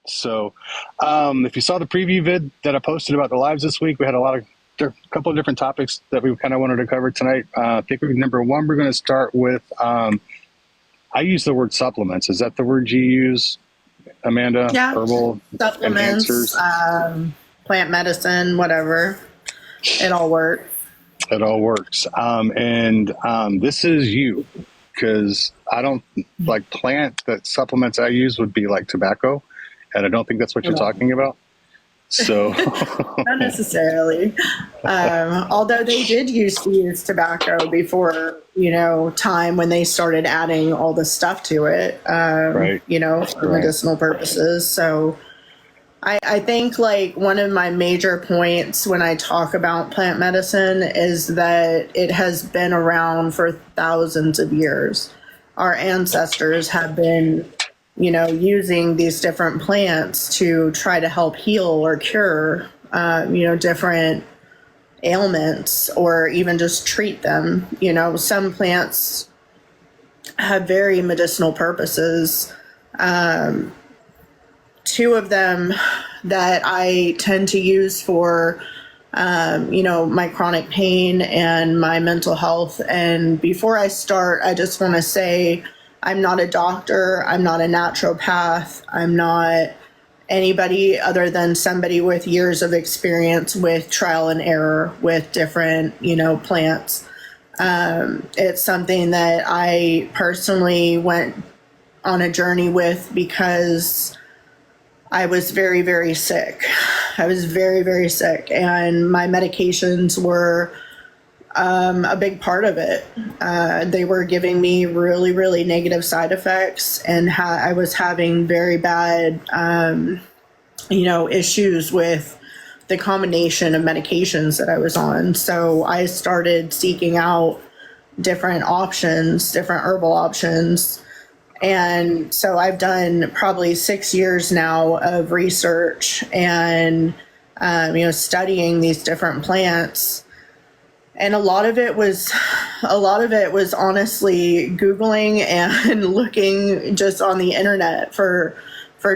So, if you saw the preview vid that I posted about the lives this week, we had a couple of different topics that we kind of wanted to cover tonight. I think number one, we're going to start with, I use the word supplements. Is that the word you use, Amanda? Yeah, Herbal supplements, enhancers? plant medicine, whatever. It all works. It all works. And this is you, because I don't like plant that supplements I use would be like tobacco. And I don't think that's what you're talking about. So, Not necessarily. Although they did used to use tobacco before, time when they started adding all the stuff to it, right. For medicinal purposes. So I think like one of my major points when I talk about plant medicine is that it has been around for thousands of years. Our ancestors have been using these different plants to try to help heal or cure, different ailments or even just treat them. Some plants have very medicinal purposes. Two of them that I tend to use for, my chronic pain and my mental health. And before I start, I just want to say, I'm not a doctor. I'm not a naturopath. I'm not anybody other than somebody with years of experience with trial and error with different, plants. It's something that I personally went on a journey with because I was very, very sick. I was very, very sick, and my medications were a big part of it. They were giving me really, really negative side effects, and I was having very bad, issues with the combination of medications that I was on. So I started seeking out different options, different herbal options. And so I've done probably 6 years now of research and, studying these different plants. And a lot of it was honestly Googling and looking just on the internet for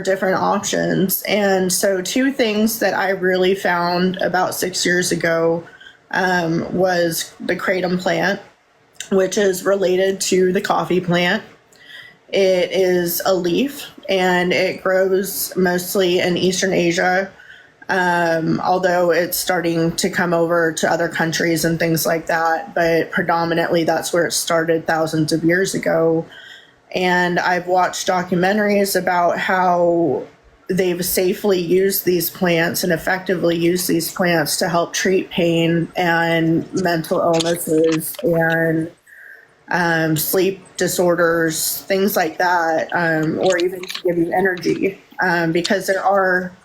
different options. And so two things that I really found about 6 years ago was the kratom plant, which is related to the coffee plant. It is a leaf and it grows mostly in Eastern Asia. Although it's starting to come over to other countries and things like that, but predominantly that's where it started thousands of years ago. And I've watched documentaries about how they've safely used these plants and effectively used these plants to help treat pain and mental illnesses and sleep disorders, things like that, or even to give you energy, because there are,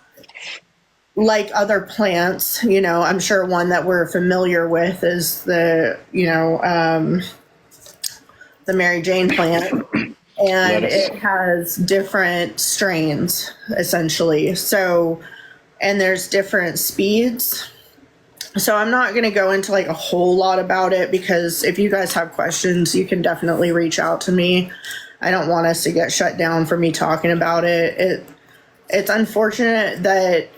like other plants, I'm sure one that we're familiar with is the Mary Jane plant, and it has different strains essentially. So, and there's different speeds. So I'm not going to go into like a whole lot about it, because if you guys have questions, you can definitely reach out to me. I don't want us to get shut down for me talking about it. It's unfortunate that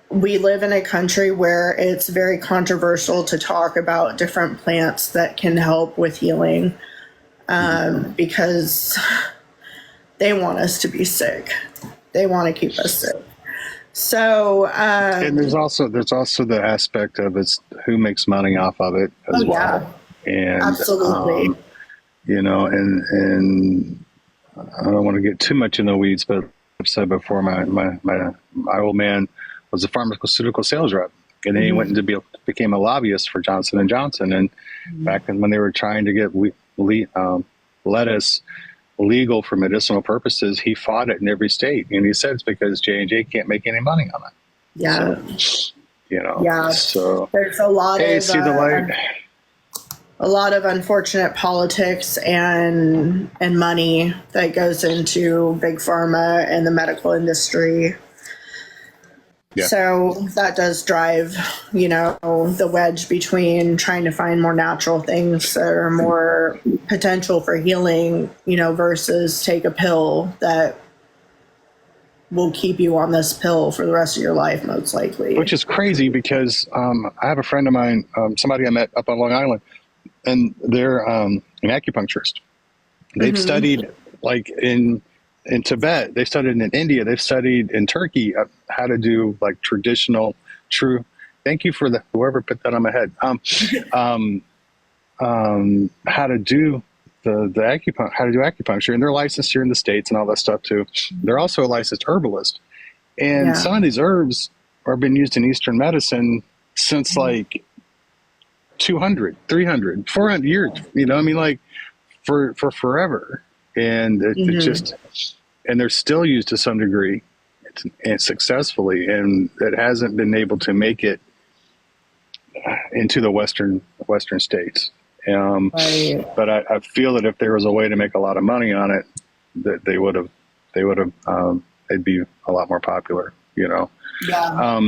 we live in a country where it's very controversial to talk about different plants that can help with healing, because they want us to be sick. They want to keep us sick. So, and there's also the aspect of it's who makes money off of it as well. Yeah, and absolutely. And I don't want to get too much in the weeds, but I've said before, my old man was a pharmaceutical sales rep, and then he went into became a lobbyist for Johnson and Johnson. And back when they were trying to get lettuce legal for medicinal purposes, he fought it in every state, and he said it's because J&J can't make any money on it. Yeah, so, yeah. So there's a lot of see the light. A lot of unfortunate politics and money that goes into big pharma and the medical industry. Yeah. So that does drive, the wedge between trying to find more natural things that are more potential for healing, versus take a pill that will keep you on this pill for the rest of your life, most likely. Which is crazy because I have a friend of mine, somebody I met up on Long Island, and they're an acupuncturist. They've studied like in Tibet, they've studied in India, they've studied in Turkey how to do like traditional, true. Thank you for whoever put that on my head. How to do how to do acupuncture, and they're licensed here in the States and all that stuff too. They're also a licensed herbalist, and some of these herbs are been used in Eastern medicine since like 200, 300, 400 years. You know, I mean, like for forever, and it just, and they're still used to some degree, and successfully, and it hasn't been able to make it into the Western states. But I feel that if there was a way to make a lot of money on it, that they would have, they'd be a lot more popular, you know? Yeah.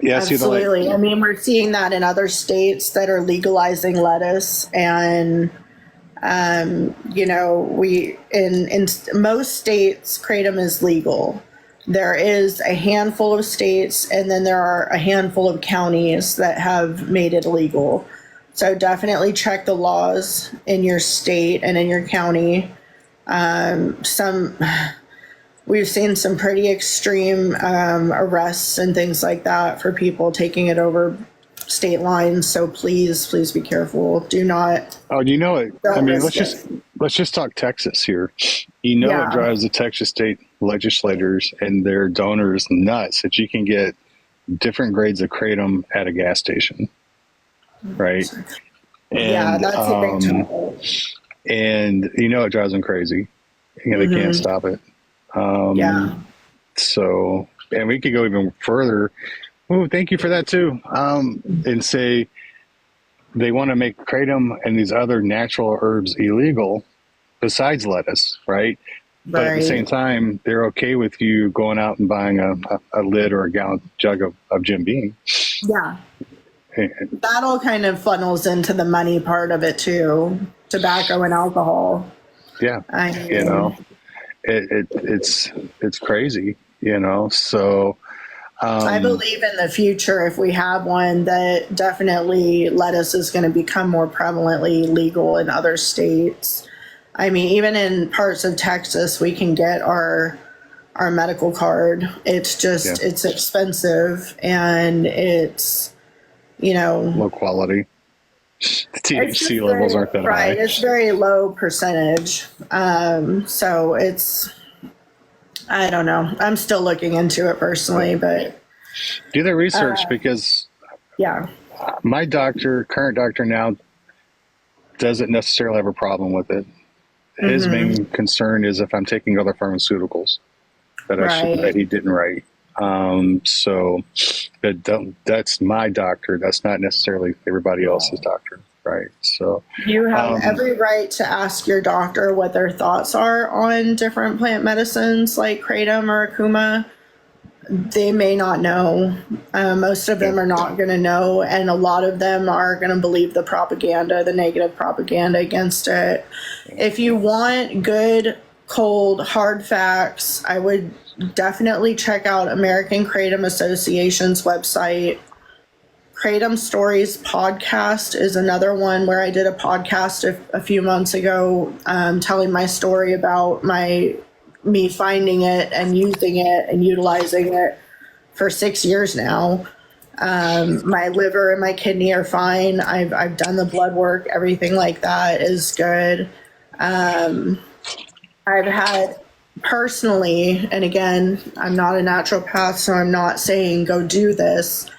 Yeah, absolutely. I mean, we're seeing that in other states that are legalizing lettuce, and you know, in most states, kratom is legal. There is a handful of states, and then there are a handful of counties that have made it illegal. So definitely check the laws in your state and in your county. We've seen some pretty extreme arrests and things like that for people taking it over state lines. So please be careful. Do not. Oh, you know it. I mean, let's just talk Texas here. You know, it drives the Texas state legislators and their donors nuts that you can get different grades of kratom at a gas station, right? And, that's a big trouble. And you know, it drives them crazy, and they can't stop it. So, and we could go even further. Oh, thank you for that too. And say they want to make kratom and these other natural herbs illegal besides lettuce, right? But at the same time, they're okay with you going out and buying a lid or a gallon jug of Jim Beam. Yeah. That all kind of funnels into the money part of it too. Tobacco and alcohol. Yeah. You know, it's crazy, you know, so. I believe in the future, if we have one, that definitely lettuce is going to become more prevalently legal in other states. I mean, even in parts of Texas, we can get our medical card. It's just, it's expensive, and it's, you know, low quality. The THC levels aren't that high. It's very low percentage. So it's, I don't know. I'm still looking into it personally, but do the research because my current doctor now doesn't necessarily have a problem with it. His main concern is if I'm taking other pharmaceuticals that he didn't write. So that's my doctor. That's not necessarily everybody else's doctor. Right. So you have every right to ask your doctor what their thoughts are on different plant medicines like kratom or akuma. They may not know. Most of them are not going to know. And a lot of them are going to believe the propaganda, the negative propaganda against it. If you want good, cold, hard facts, I would definitely check out American Kratom Association's website. Kratom Stories podcast is another one where I did a podcast a few months ago, telling my story about me finding it and using it and utilizing it for 6 years now. My liver and my kidney are fine. I've done the blood work. Everything like that is good. I've had personally, and again, I'm not a naturopath, so I'm not saying go do this.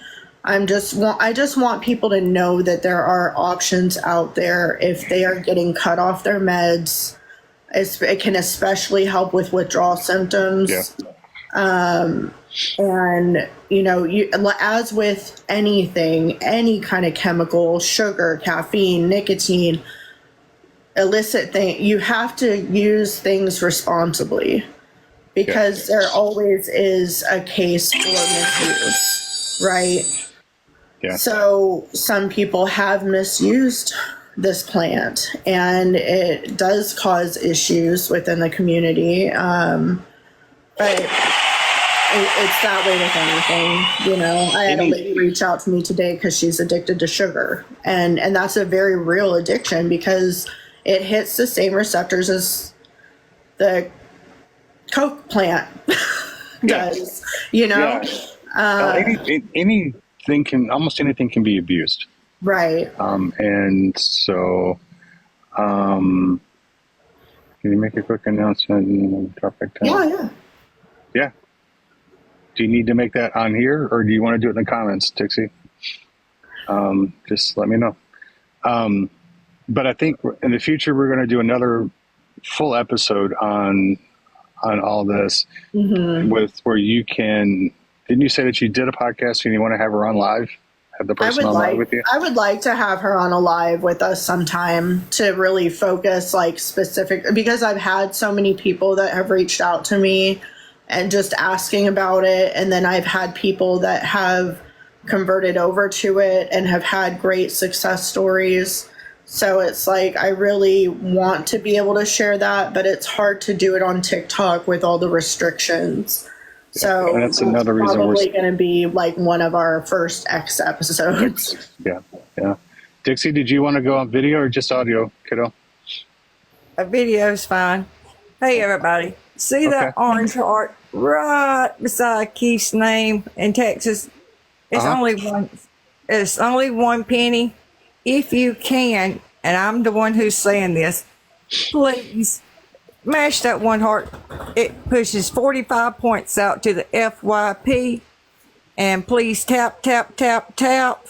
I just want people to know that there are options out there if they are getting cut off their meds. It can especially help with withdrawal symptoms. And, you know, as with anything, any kind of chemical, sugar, caffeine, nicotine, illicit thing, you have to use things responsibly because there always is a case for misuse, right? Yeah. So some people have misused this plant, and it does cause issues within the community. But it's that way with anything, you know. I had a lady reach out to me today because she's addicted to sugar, and that's a very real addiction because it hits the same receptors as the Coke plant does, you know. Almost anything can be abused, Right. And so, can you make a quick announcement and drop back down? Yeah. Do you need to make that on here, or do you want to do it in the comments, Dixie? Just let me know. But I think in the future we're going to do another full episode on all this, with where you can. Didn't you say that you did a podcast and you want to have her on live? Have the person on live with you? I would like to have her on a live with us sometime to really focus like specific, because I've had so many people that have reached out to me and just asking about it. And then I've had people that have converted over to it and have had great success stories. So it's like, I really want to be able to share that, but it's hard to do it on TikTok with all the restrictions. So and that's another reason probably going to be like one of our first X episodes. Yeah. Dixie, did you want to go on video or just audio, kiddo? A video's fine. Hey, everybody. See that orange heart right beside Keith's name in Texas? It's only one. It's only 1 penny. If you can, and I'm the one who's saying this, please mash that one heart. It pushes 45 points out to the FYP. And please tap, tap, tap, tap.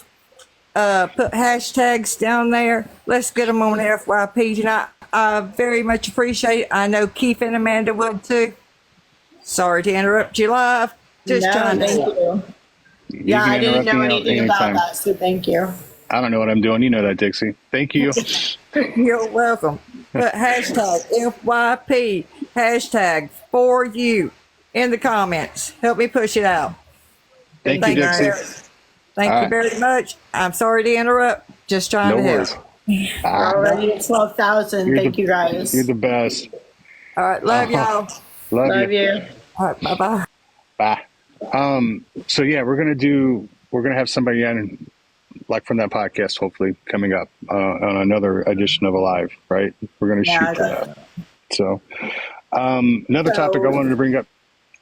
Put hashtags down there. Let's get them on FYP tonight. I very much appreciate it. I know Keith and Amanda would too. Sorry to interrupt you live. Just trying to help. Yeah, I didn't know anything about that, so thank you. I don't know what I'm doing. You know that, Dixie. Thank you. You're welcome. Put hashtag FYP, hashtag for you in the comments. Help me push it out. Thank you, Dixie. Thank you very much. I'm sorry to interrupt. Just trying to help. We're already at 12,000. Thank you, guys. You're the best. All right. Love y'all. Love you. All right. Bye-bye. Bye. So yeah, we're gonna have somebody on, like from that podcast, hopefully coming up on another edition of Alive. Right? We're gonna shoot for that. So another topic I wanted to bring up.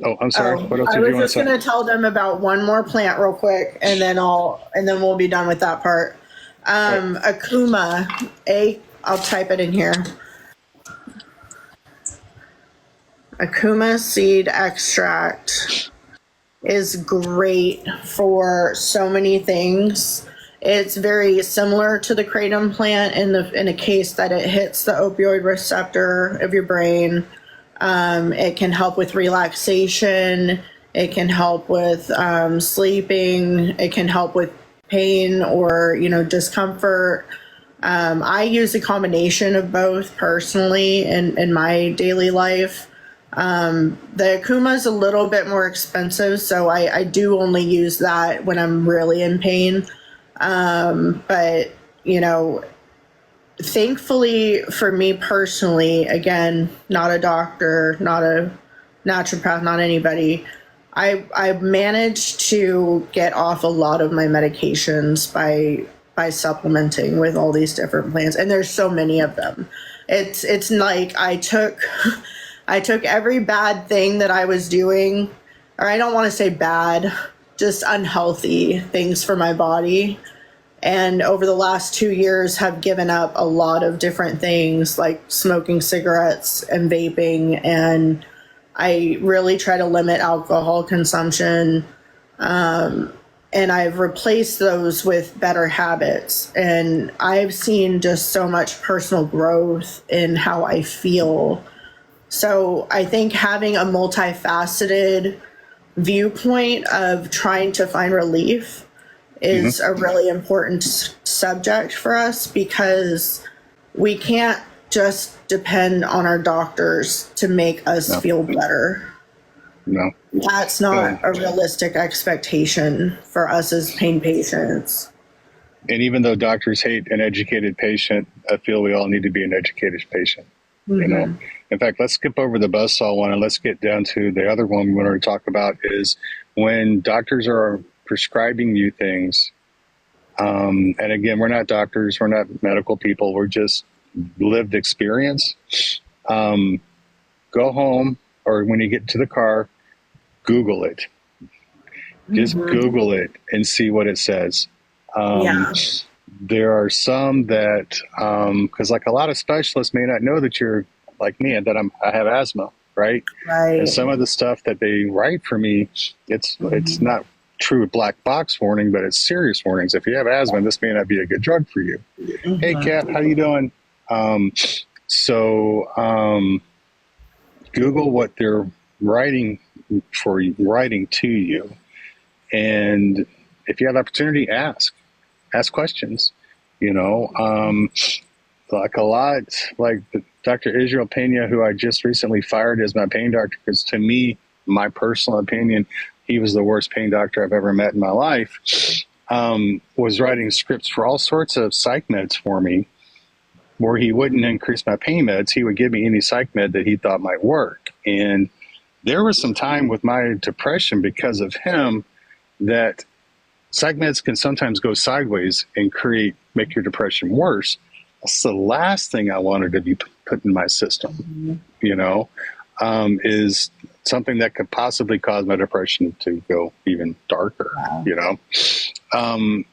Oh, I'm sorry. What else did you want to say? I was just gonna tell them about one more plant real quick, and then we'll be done with that part. Akuma, I'll type it in here. Akuma seed extract is great for so many things. It's very similar to the kratom plant in a case that it hits the opioid receptor of your brain. It can help with relaxation. It can help with sleeping. It can help with pain or discomfort. I use a combination of both personally in my daily life. The Akuma is a little bit more expensive, so I do only use that when I'm really in pain. But thankfully for me personally, again, not a doctor, not a naturopath, not anybody, I've managed to get off a lot of my medications by supplementing with all these different plants, and there's so many of them. It's like I took every bad thing that I was doing, or I don't want to say bad, just unhealthy things for my body. And over the last 2 years have given up a lot of different things like smoking cigarettes and vaping. And I really try to limit alcohol consumption. And I've replaced those with better habits. And I've seen just so much personal growth in how I feel. So I think having a multifaceted viewpoint of trying to find relief is a really important subject for us, because we can't just depend on our doctors to make us feel better. No. That's not a realistic expectation for us as pain patients. And even though doctors hate an educated patient, I feel we all need to be an educated patient. Mm-hmm. You know, in fact, let's skip over the buzzsaw one and let's get down to the other one we wanted to talk about is when doctors are prescribing you things. And again, we're not doctors, we're not medical people, we're just lived experience. Go home, or when you get to the car, Google it. Just Google it and see what it says. There are some that, because like a lot of specialists may not know that you're like me and that I have asthma, right? Right. And some of the stuff that they write for me, it's not true black box warning, but it's serious warnings. If you have asthma, this may not be a good drug for you. Hey, Kat, how you doing? Google what they're writing to you, and if you have the opportunity, ask questions. You know, like Dr. Israel Pena, who I just recently fired as my pain doctor, because to me, my personal opinion, he was the worst pain doctor I've ever met in my life, was writing scripts for all sorts of psych meds for me, where he wouldn't increase my pain meds. He would give me any psych med that he thought might work. And there was some time with my depression because of him that psych meds can sometimes go sideways and make your depression worse. That's the last thing I wanted to be put in my system, you know, is something that could possibly cause my depression to go even darker, you know.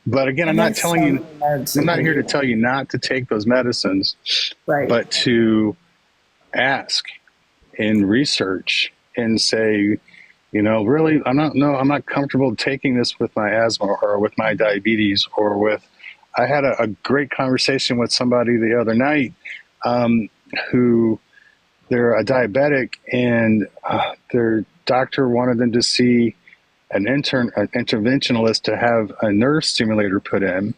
But again, I'm not here to tell you not to take those medicines, right, but to ask and research and say, you know, really, I'm not comfortable taking this with my asthma or with my diabetes or with. I had a great conversation with somebody the other night who they're a diabetic, and their doctor wanted them to see an interventionalist to have a nerve stimulator put in.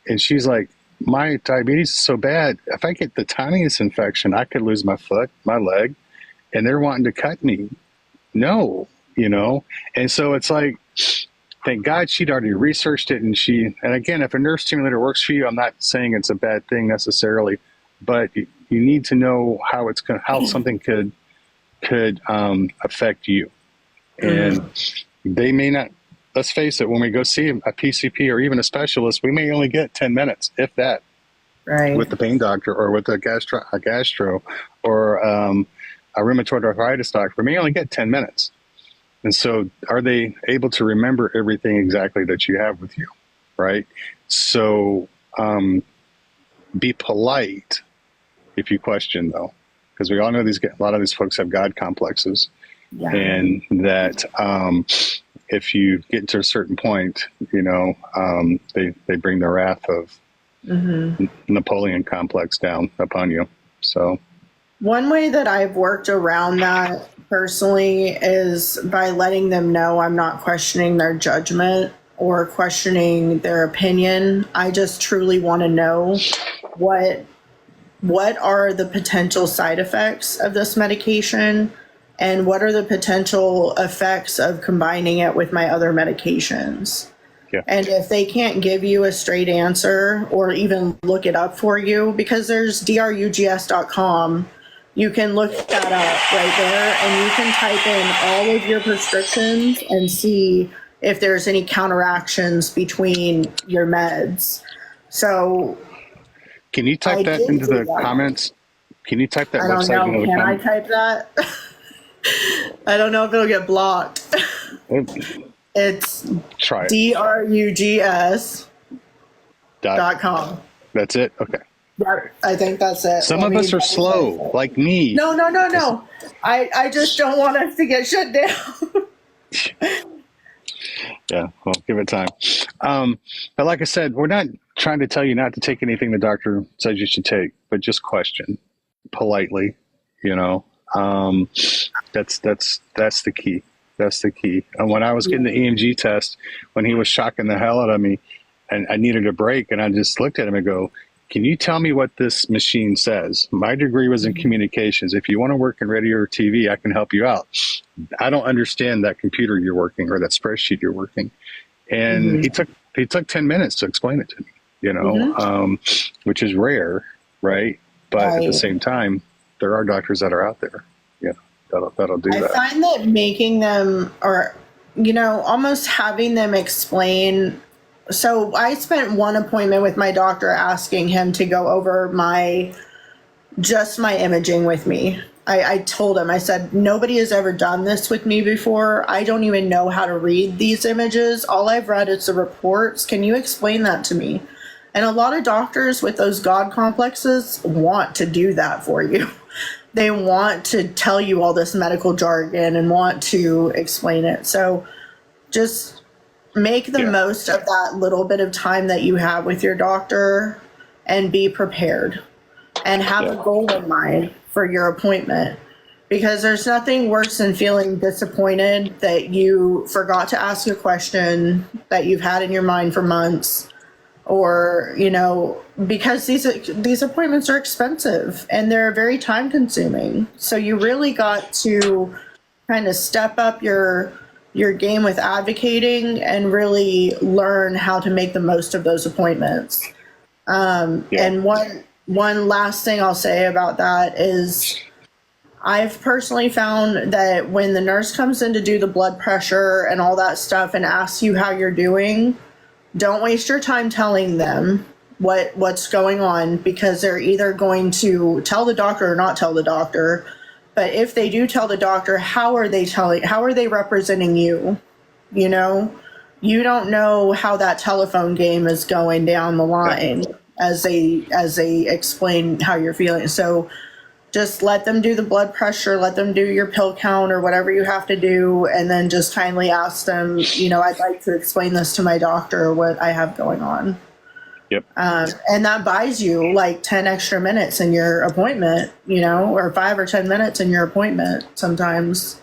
And she's like, my diabetes is so bad, if I get the tiniest infection, I could lose my foot, my leg, and they're wanting to cut me. No, you know? And so it's like, thank God she'd already researched it. And again, if a nerve stimulator works for you, I'm not saying it's a bad thing necessarily, but you need to know how something could affect you. And they may not, let's face it, when we go see a PCP or even a specialist, we may only get 10 minutes, if that, right, with the pain doctor or with a gastro or a rheumatoid arthritis doctor. We may only get 10 minutes. And so are they able to remember everything exactly that you have with you, right? So be polite if you question, though, because we all know a lot of these folks have God complexes. Yeah. And that if you get to a certain point, you know, they bring the wrath of Napoleon complex down upon you. So one way that I've worked around that personally is by letting them know I'm not questioning their judgment or questioning their opinion. I just truly want to know what are the potential side effects of this medication, and what are the potential effects of combining it with my other medications. Yeah. And if they can't give you a straight answer or even look it up for you, because there's drugs.com, you can look that up right there, and you can type in all of your prescriptions and see if there's any counteractions between your meds. So can you type that into the comments? Can you type that website into the comments? Can I type that? I don't know if it'll get blocked. It's try it. drugs.com. That's it? Okay. I think that's it. Some of us are slow, like me. No. I just don't want us to get shut down. Yeah, well, give it time. But like I said, we're not trying to tell you not to take anything the doctor says you should take, but just question politely, you know. That's the key. That's the key. And when I was getting the EMG test, when he was shocking the hell out of me and I needed a break, and I just looked at him and go, can you tell me what this machine says? My degree was in communications. If you want to work in radio or TV, I can help you out. I don't understand that computer you're working or that spreadsheet you're working. And he took 10 minutes to explain it to me, which is rare, right? But at the same time, there are doctors that are out there, that'll do that. I find that making them, or, almost having them explain. So I spent one appointment with my doctor asking him to go over my imaging with me. I told him, I said, nobody has ever done this with me before. I don't even know how to read these images. All I've read is the reports. Can you explain that to me? And a lot of doctors with those God complexes want to do that for you. They want to tell you all this medical jargon and want to explain it. So just make the most of that little bit of time that you have with your doctor and be prepared and have a goal in mind for your appointment, because there's nothing worse than feeling disappointed that you forgot to ask a question that you've had in your mind for months, or, because these appointments are expensive and they're very time consuming. So you really got to kind of step up your game with advocating and really learn how to make the most of those appointments. And one last thing I'll say about that is I've personally found that when the nurse comes in to do the blood pressure and all that stuff and asks you how you're doing, don't waste your time telling them what's going on, because they're either going to tell the doctor or not tell the doctor. But if they do tell the doctor, how are they representing you? You don't know how that telephone game is going down the line as they explain how you're feeling. So just let them do the blood pressure, let them do your pill count or whatever you have to do, and then just kindly ask them, I'd like to explain this to my doctor, what I have going on. Yep. And that buys you like 10 extra minutes in your appointment, or 5 or 10 minutes in your appointment sometimes.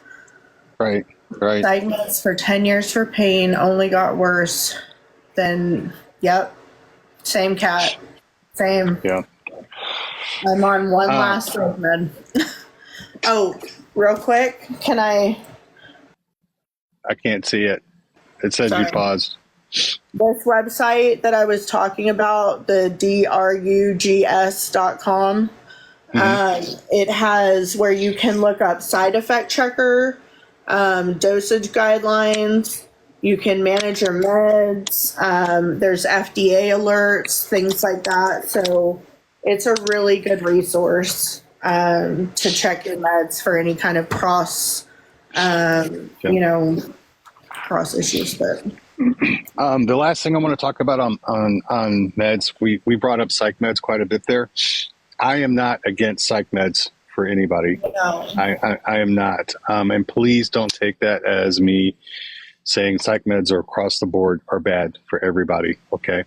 Right. Diagnosed for 10 years for pain, only got worse. Then, same cat. Same. Yeah. I'm on one last treatment. Oh, real quick, can I can't see it. It says you paused. This website that I was talking about, the drugs.com, it has where you can look up side effect checker, dosage guidelines. You can manage your meds. There's FDA alerts, things like that. So it's a really good resource to check your meds for any kind of cross issues. But the last thing I want to talk about on meds, we brought up psych meds quite a bit there. I am not against psych meds for anybody. No. I am not. And please don't take that as me saying psych meds are across the board are bad for everybody. Okay.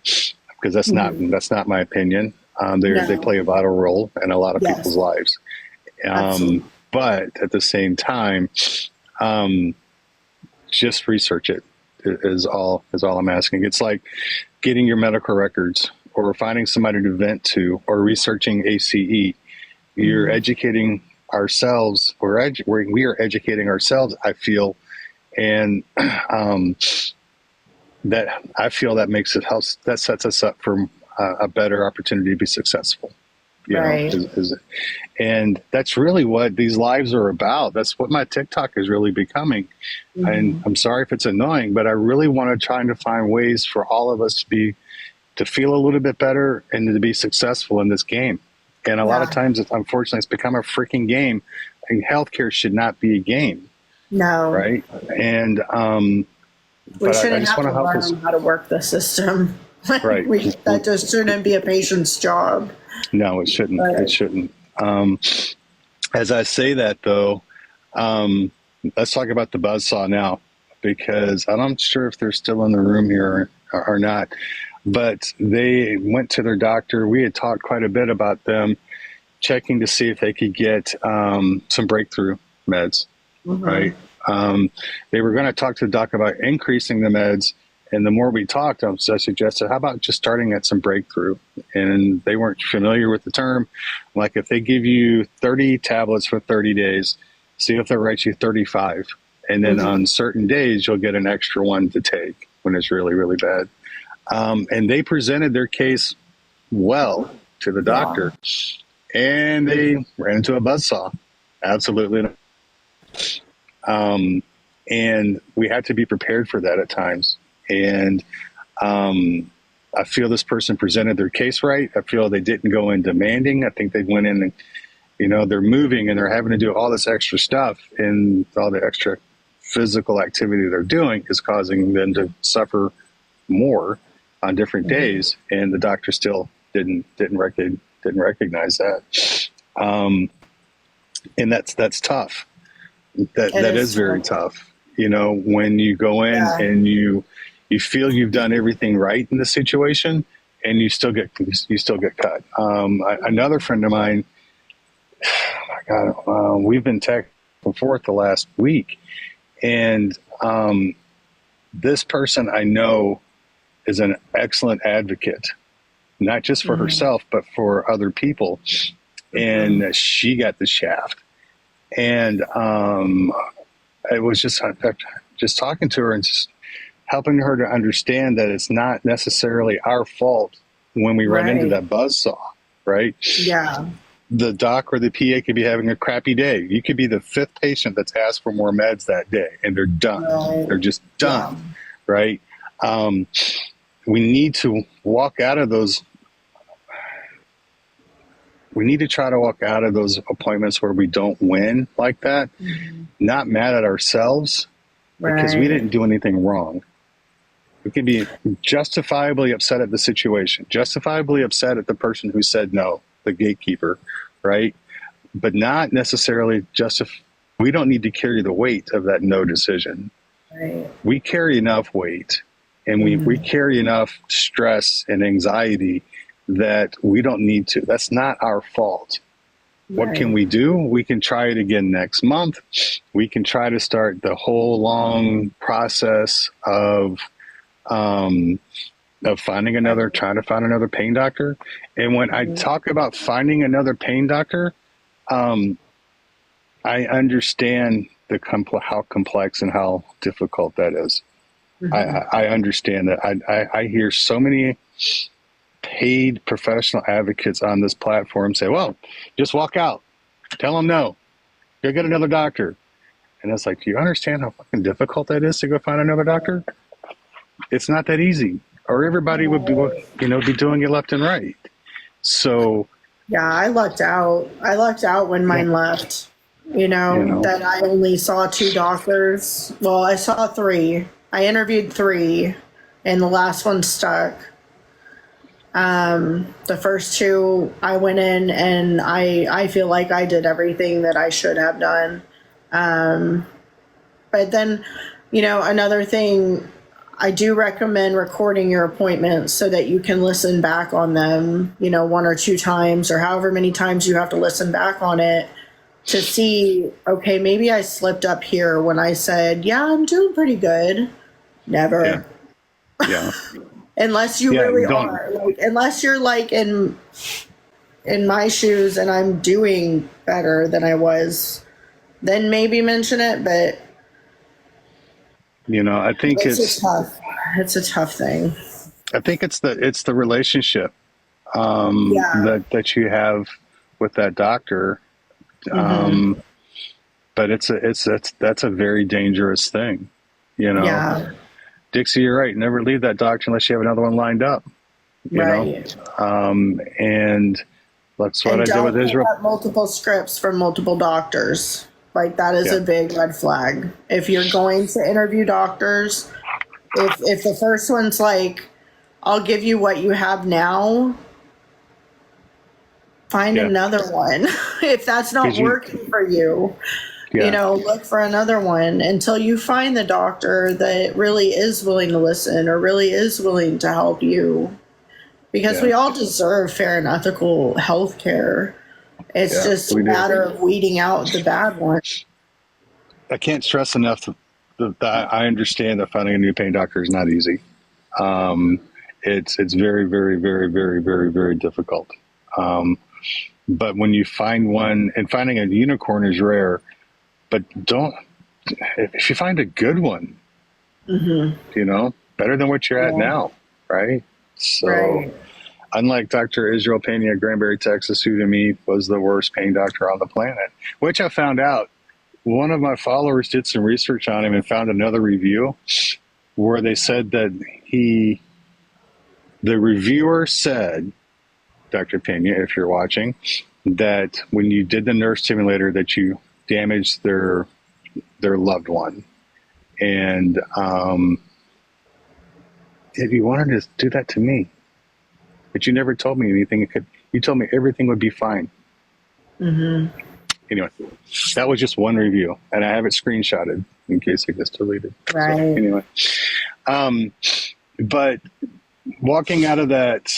Because that's not my opinion. They play a vital role in a lot of people's lives. But at the same time, just research it is all I'm asking. It's like getting your medical records or finding somebody to vent to or researching ACE. You're educating ourselves, we are educating ourselves, I feel. And that I feel that makes it helps, that sets us up for a better opportunity to be successful. And that's really what these lives are about. That's what my TikTok is really becoming. And I'm sorry if it's annoying, but I really want to try to find ways for all of us to feel a little bit better and to be successful in this game. And a lot of times, unfortunately, it's become a freaking game, and healthcare should not be a game. No. Right. And we shouldn't have to learn how to work the system. Right. That just shouldn't be a patient's job. No, it shouldn't. It shouldn't. As I say that, though, let's talk about the buzzsaw now, because I'm not sure if they're still in the room here or not. But they went to their doctor. We had talked quite a bit about them checking to see if they could get some breakthrough meds. Right. They were going to talk to the doc about increasing the meds. And the more we talked, I suggested, how about just starting at some breakthrough? And they weren't familiar with the term. Like, if they give you 30 tablets for 30 days, see if they'll write you 35. And then on certain days, you'll get an extra one to take when it's really, really bad. And they presented their case well to the doctor, and they ran into a buzzsaw. Absolutely. And we had to be prepared for that at times. And I feel this person presented their case right. I feel they didn't go in demanding. I think they went in and, they're moving and they're having to do all this extra stuff, and all the extra physical activity they're doing is causing them to suffer more on different days. And the doctor still didn't recognize that. And that's tough. That is very tough. When you go in and you feel you've done everything right in the situation, and you still get cut. Another friend of mine, oh my God, we've been texting and forth the last week, and this person I know is an excellent advocate, not just for herself but for other people, and she got the shaft. And it was just talking to her and just helping her to understand that it's not necessarily our fault when we run into that buzzsaw, right? Yeah. The doc or the PA could be having a crappy day. You could be the 5th patient that's asked for more meds that day, and they're done. Right. They're just done, right? We need to walk out of those. We need to try to walk out of those appointments where we don't win like that, not mad at ourselves because we didn't do anything wrong. We can be justifiably upset at the situation, justifiably upset at the person who said no, the gatekeeper, right? But not necessarily we don't need to carry the weight of that no decision. Right. We carry enough weight, and we carry enough stress and anxiety that we don't need to. That's not our fault. Right. What can we do? We can try it again next month. We can try to start the whole long process of trying to find another pain doctor. And when I talk about finding another pain doctor, I understand how complex and how difficult that is. I understand that. I hear so many paid professional advocates on this platform say, well, just walk out, tell them no, go get another doctor. And it's like, do you understand how fucking difficult that is to go find another doctor? It's not that easy, or everybody would be doing it left and right. So yeah, I lucked out when mine left, that I only saw 2 doctors. Well, I saw 3. I interviewed 3, and the last one stuck. The first 2, I went in and I feel like I did everything that I should have done. But then, another thing, I do recommend recording your appointments so that you can listen back on them, 1 or 2 times, or however many times you have to listen back on it to see, okay, maybe I slipped up here when I said, yeah, I'm doing pretty good. Never. Yeah. Unless you really are, unless you're like in my shoes and I'm doing better than I was, then maybe mention it. But I think it's a tough thing. I think it's the relationship that you have with that doctor. But that's a very dangerous thing, Yeah. Dixie, you're right. Never leave that doctor unless you have another one lined up. You know? And that's what I did with Israel. Don't multiple scripts from multiple doctors. Like, that is a big red flag. If you're going to interview doctors, if the first one's like, I'll give you what you have now, find another one. If that's not working for you. Look for another one until you find the doctor that really is willing to listen or really is willing to help you. Because we all deserve fair and ethical health care. It's just a matter of weeding out the bad ones. I can't stress enough that I understand that finding a new pain doctor is not easy. It's very, very, very, very, very, very difficult. But when you find one, and finding a unicorn is rare, but if you find a good one, better than what you're at now, right? So, Right. unlike Dr. Israel Pena of Granbury, Texas, who to me was the worst pain doctor on the planet, which I found out. One of my followers did some research on him and found another review where they said that the reviewer said, Dr. Pena, if you're watching, that when you did the nerve stimulator, that you damaged their loved one, and if you wanted to do that to me, but you never told me anything. You told me everything would be fine. Mm-hmm. Anyway, that was just one review, and I have it screenshotted in case it gets deleted. Right. So anyway, but walking out of that,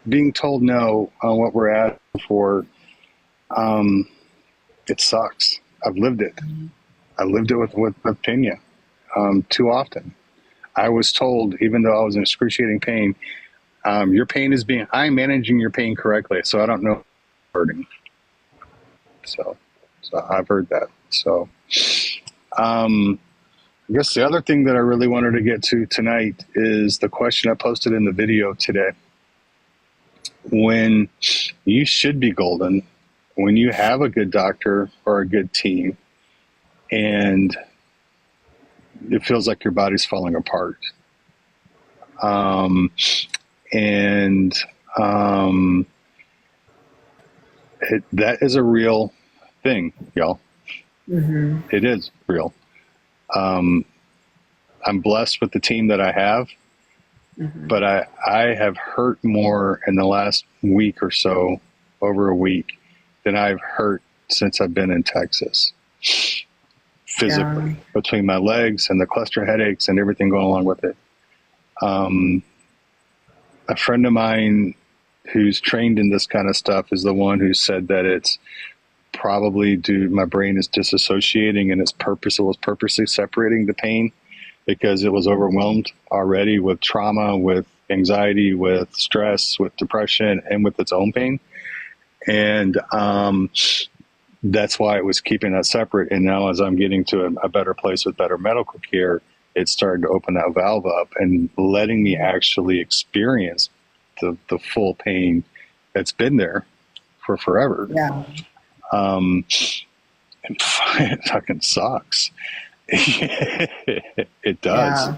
being told no on what we're at for, it sucks. I've lived it. I lived it with Pena too often. I was told, even though I was in excruciating pain, your pain is I'm managing your pain correctly, so I don't know hurting. So I've heard that. So I guess the other thing that I really wanted to get to tonight is the question I posted in the video today. When you should be golden, when you have a good doctor or a good team, and it feels like your body's falling apart. That is a real thing, y'all. Mm-hmm. It is real. I'm blessed with the team that I have, but I have hurt more in the last week or so, over a week, than I've hurt since I've been in Texas. Physically, between my legs and the cluster headaches and everything going along with it. A friend of mine who's trained in this kind of stuff is the one who said that it's probably my brain is disassociating, and it was purposely separating the pain because it was overwhelmed already with trauma, with anxiety, with stress, with depression, and with its own pain. And that's why it was keeping that separate. And now as I'm getting to a better place with better medical care, it's starting to open that valve up and letting me actually experience the full pain that's been there for forever. Yeah. And it fucking sucks. It does.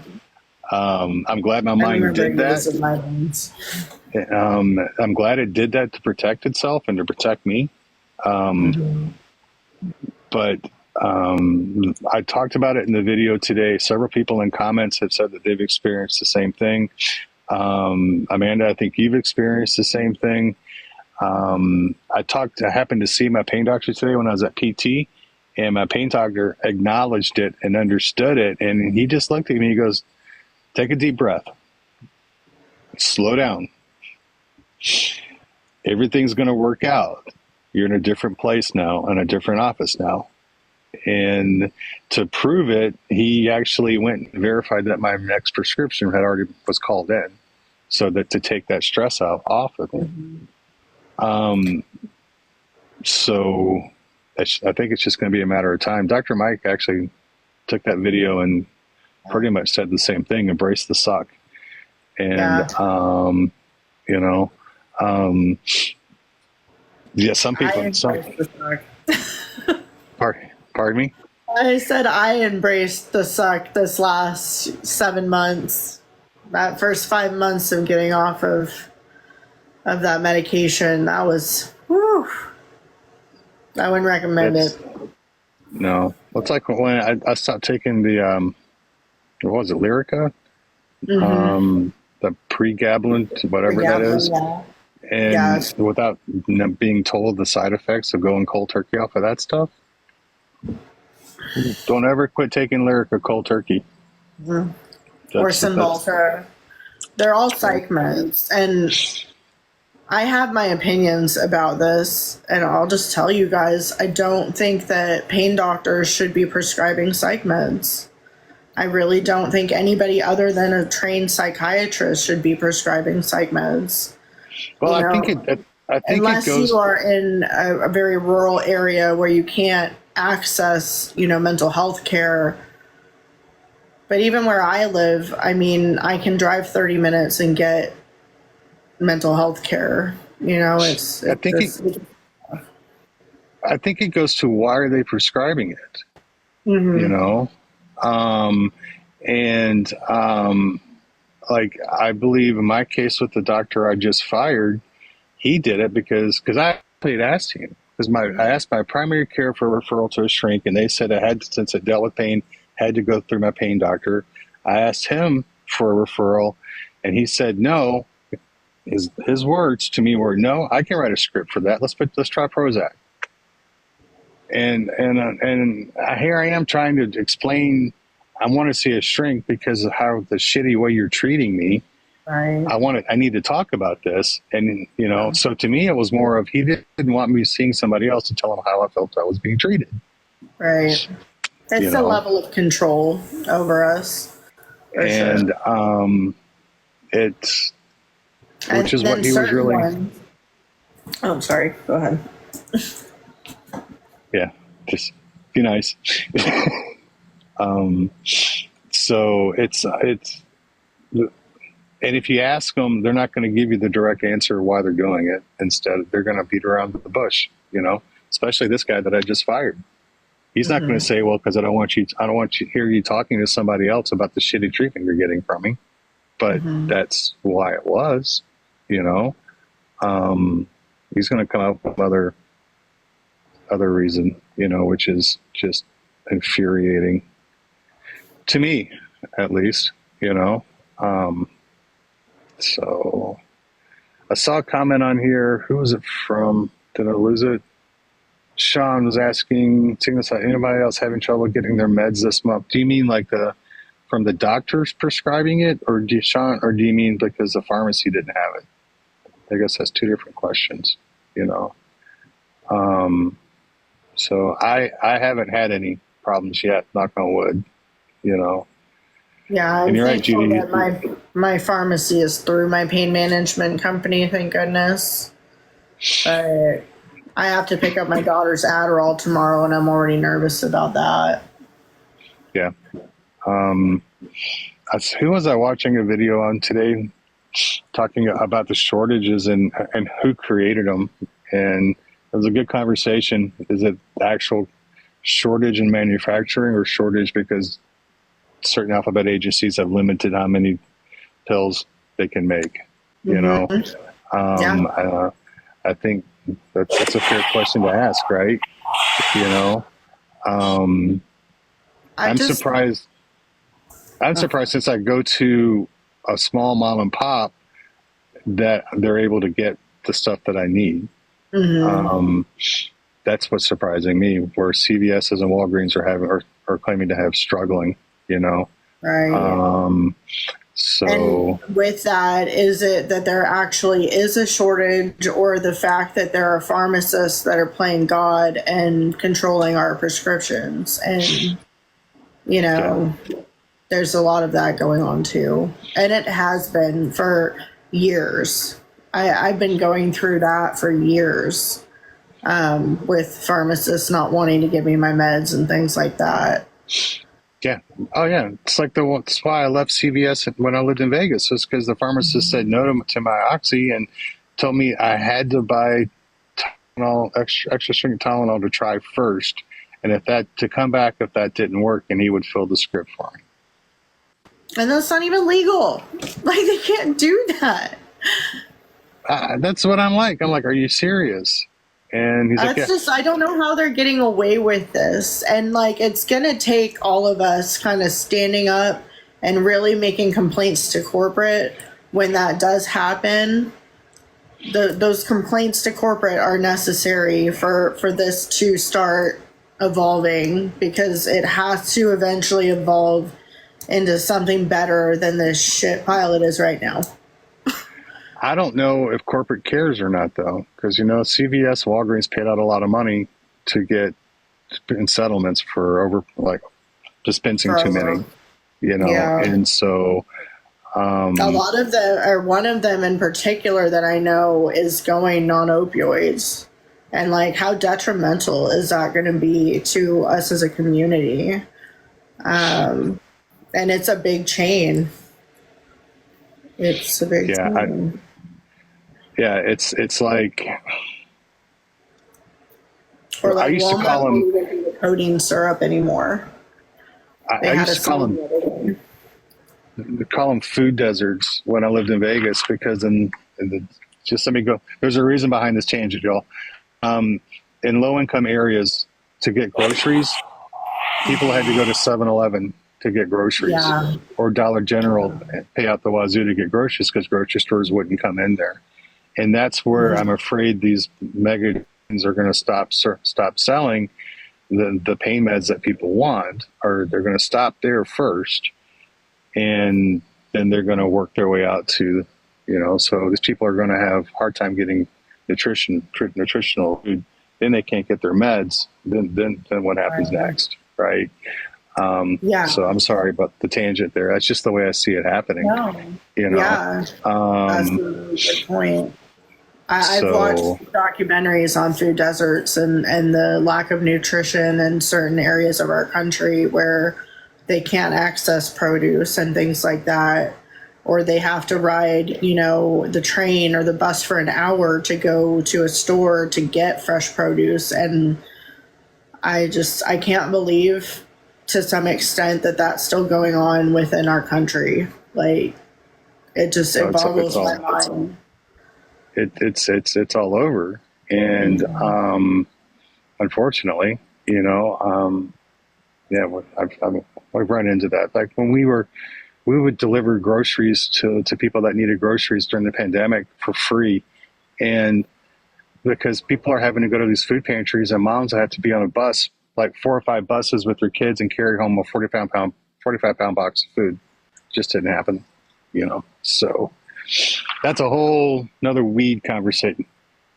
Yeah. I'm glad my mind did that. I'm glad it did that to protect itself and to protect me. But I talked about it in the video today. Several people in comments have said that they've experienced the same thing. Amanda, I think you've experienced the same thing. I happened to see my pain doctor today when I was at PT, and my pain doctor acknowledged it and understood it. And he just looked at me and he goes, "Take a deep breath, slow down. Everything's going to work out. You're in a different place now, in a different office now." And to prove it, he actually went and verified that my next prescription was called in, so that to take that stress off of me. So I think it's just going to be a matter of time. Dr. Mike actually took that video and pretty much said the same thing: embrace the suck. And yeah, some people. Pardon me? I said I embraced the suck this last 7 months. That first 5 months of getting off of that medication, that was, whew. I wouldn't recommend it. No. It's like when I stopped taking the, what was it, Lyrica? The pregabalin, whatever that is. Yeah. And without being told the side effects of going cold turkey off of that stuff. Don't ever quit taking Lyrica cold turkey. Or Cymbalta. They're all psych meds. And I have my opinions about this, and I'll just tell you guys, I don't think that pain doctors should be prescribing psych meds. I really don't think anybody other than a trained psychiatrist should be prescribing psych meds. Well, I think unless it goes, you are in a very rural area where you can't access, mental health care, But even where I live, I mean, I can drive 30 minutes and get mental health care. You know, I think I think it goes to why are they prescribing it? You know, and like I believe in my case with the doctor I just fired, he did it because I had asked him because I asked my primary care for a referral to a shrink, and they said I had, since it dealt with pain, had to go through my pain doctor. I asked him for a referral, and he said no. His words to me were, "No, I can write a script for that. Let's try Prozac." And here I am trying to explain. I want to see a shrink because of how the shitty way you're treating me. Right. I need to talk about this. And, you know, so to me, it was more of, he didn't want me seeing somebody else to tell him how I felt I was being treated. Right. It's a level of control over us. And, it's, which is what he was really. Oh, I'm sorry. Go ahead. Yeah. Just be nice. So it's, and if you ask them, they're not going to give you the direct answer why they're doing it. Instead, they're going to beat around the bush, you know, especially this guy that I just fired. He's not going to say, well, because I don't want you to hear you talking to somebody else about the shitty treatment you're getting from me. But that's why it was, you know. He's going to come up with other reason, you know, which is just infuriating to me, at least, you know. So I saw a comment on here. Who was it from? Did I lose it? Sean was asking, anybody else having trouble getting their meds this month? Do you mean like from the doctors prescribing it, or do you mean because the pharmacy didn't have it? I guess that's two different questions, you know. So I haven't had any problems yet, knock on wood, you know. Yeah, I'm thankful that my pharmacy is through my pain management company, thank goodness. But I have to pick up my daughter's Adderall tomorrow, and I'm already nervous about that. Yeah. Who was I watching a video on today talking about the shortages and who created them? And it was a good conversation. Is it actual shortage in manufacturing or shortage because certain alphabet agencies have limited how many pills they can make, you know? I think that's a fair question to ask, right? You know, I'm surprised since I go to a small mom and pop that they're able to get the stuff that I need. That's what's surprising me, where CVS's and Walgreens are claiming to have struggling, you know? Right. So, and with that, is it that there actually is a shortage, or the fact that there are pharmacists that are playing God and controlling our prescriptions? And, you know, there's a lot of that going on too. And it has been for years. I've been going through that for years, with pharmacists not wanting to give me my meds and things like that. Yeah. Oh, yeah. It's like that's why I left CVS when I lived in Vegas. Was because the pharmacist said no to my Oxy and told me I had to buy Tylenol, extra strength Tylenol to try first, and if that didn't work, and he would fill the script for me. And that's not even legal. Like, they can't do that. That's what I'm like. I'm like, are you serious? And he's like, yeah. I don't know how they're getting away with this. And like, it's going to take all of us kind of standing up and really making complaints to corporate when that does happen. Those complaints to corporate are necessary for this to start evolving, because it has to eventually evolve into something better than this shit pile it is right now. I don't know if corporate cares or not, though, because, you know, CVS, Walgreens paid out a lot of money to get in settlements for dispensing too many, you know, and so a lot of them, or one of them in particular that I know, is going non-opioids, and like, how detrimental is that going to be to us as a community? And it's a big chain. It's a big Yeah, chain. it's like Or I like used to Walmart call won't them. even do the codeine syrup anymore. I They had used a to call sign them the other day. food deserts when I lived in Vegas because just let me go. There's a reason behind this change, y'all. In low income areas, to get groceries, people had to go to 7-Eleven to get groceries, Yeah. or Dollar General and pay out the wazoo to get groceries because grocery stores wouldn't come in there. And that's where I'm afraid these mega chains are going to stop selling the pain meds that people want, or they're going to stop there first, and then they're going to work their way out to, so these people are going to have a hard time getting nutritional food. Then they can't get their meds. Then what happens next, right? Yeah. So I'm sorry about the tangent there. That's just the way I see it happening. No. Yeah. That's a really good point. I've watched So documentaries on food deserts and the lack of nutrition in certain areas of our country where they can't access produce and things like that, or they have to ride, the train or the bus for an hour to go to a store to get fresh produce. And I can't believe to some extent that that's still going on within our country. Like, it boggles my mind. It's all over, and unfortunately, I've run into that. Like when we would deliver groceries to people that needed groceries during the pandemic for free, and because people are having to go to these food pantries, and moms have to be on a bus, like 4 or 5 buses with their kids, and carry home a 45 pound box of food. Just didn't happen, So that's a whole another weed conversation.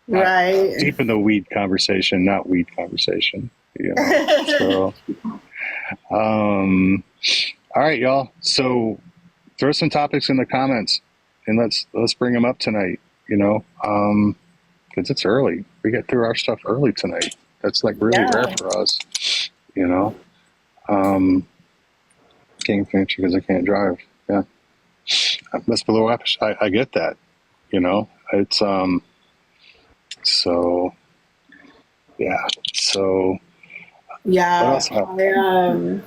Right. Deep in the weed conversation, not weed conversation. So, all right, y'all. So throw some topics in the comments, and let's bring them up tonight. Because it's early. We get through our stuff early tonight. That's like really rare for us. Can't finish because I can't drive. Yeah, that's below average. I get that. It's so yeah. So yeah. What else happened?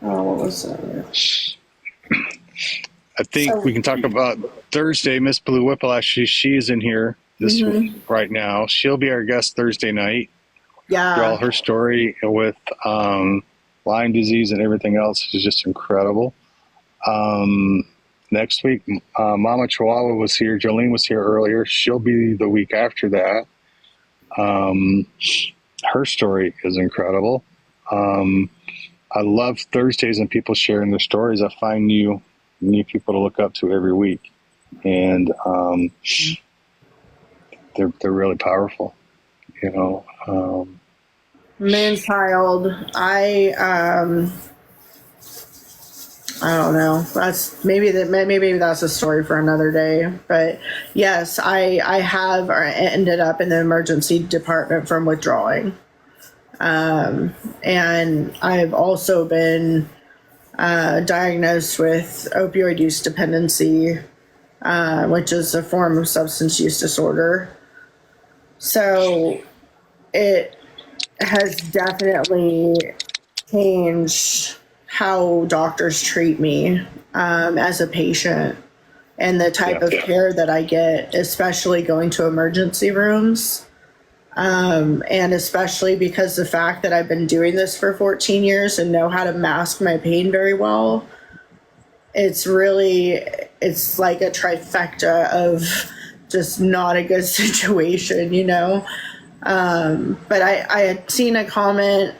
What was that? I think we can talk about Thursday. Miss Blue Whipple, she's in here this right now. She'll be our guest Thursday night. Yeah. All her story with Lyme disease and everything else is just incredible. Next week, Mama Chihuahua was here. Jolene was here earlier. She'll be the week after that. Her story is incredible. I love Thursdays and people sharing their stories. I find new people to look up to every week, and they're really powerful. Moonchild. I don't know. Maybe that's a story for another day. But yes, I have ended up in the emergency department from withdrawing. And I've also been diagnosed with opioid use dependency, which is a form of substance use disorder. So it has definitely changed how doctors treat me as a patient and the type of care that I get, especially going to emergency rooms. And especially because the fact that I've been doing this for 14 years and know how to mask my pain very well, it's like a trifecta of just not a good situation, But I had seen a comment,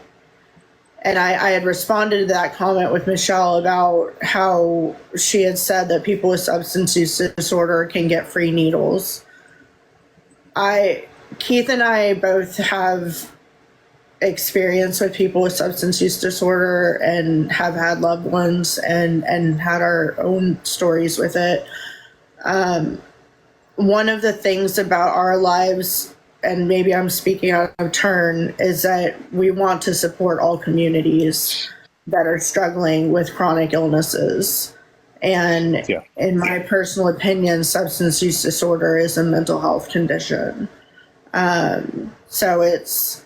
and I had responded to that comment with Michelle about how she had said that people with substance use disorder can get free needles. Keith and I both have experience with people with substance use disorder and have had loved ones and had our own stories with it. One of the things about our lives, and maybe I'm speaking out of turn, is that we want to support all communities. that are struggling with chronic illnesses. And Yeah. in my personal opinion, substance use disorder is a mental health condition. So it's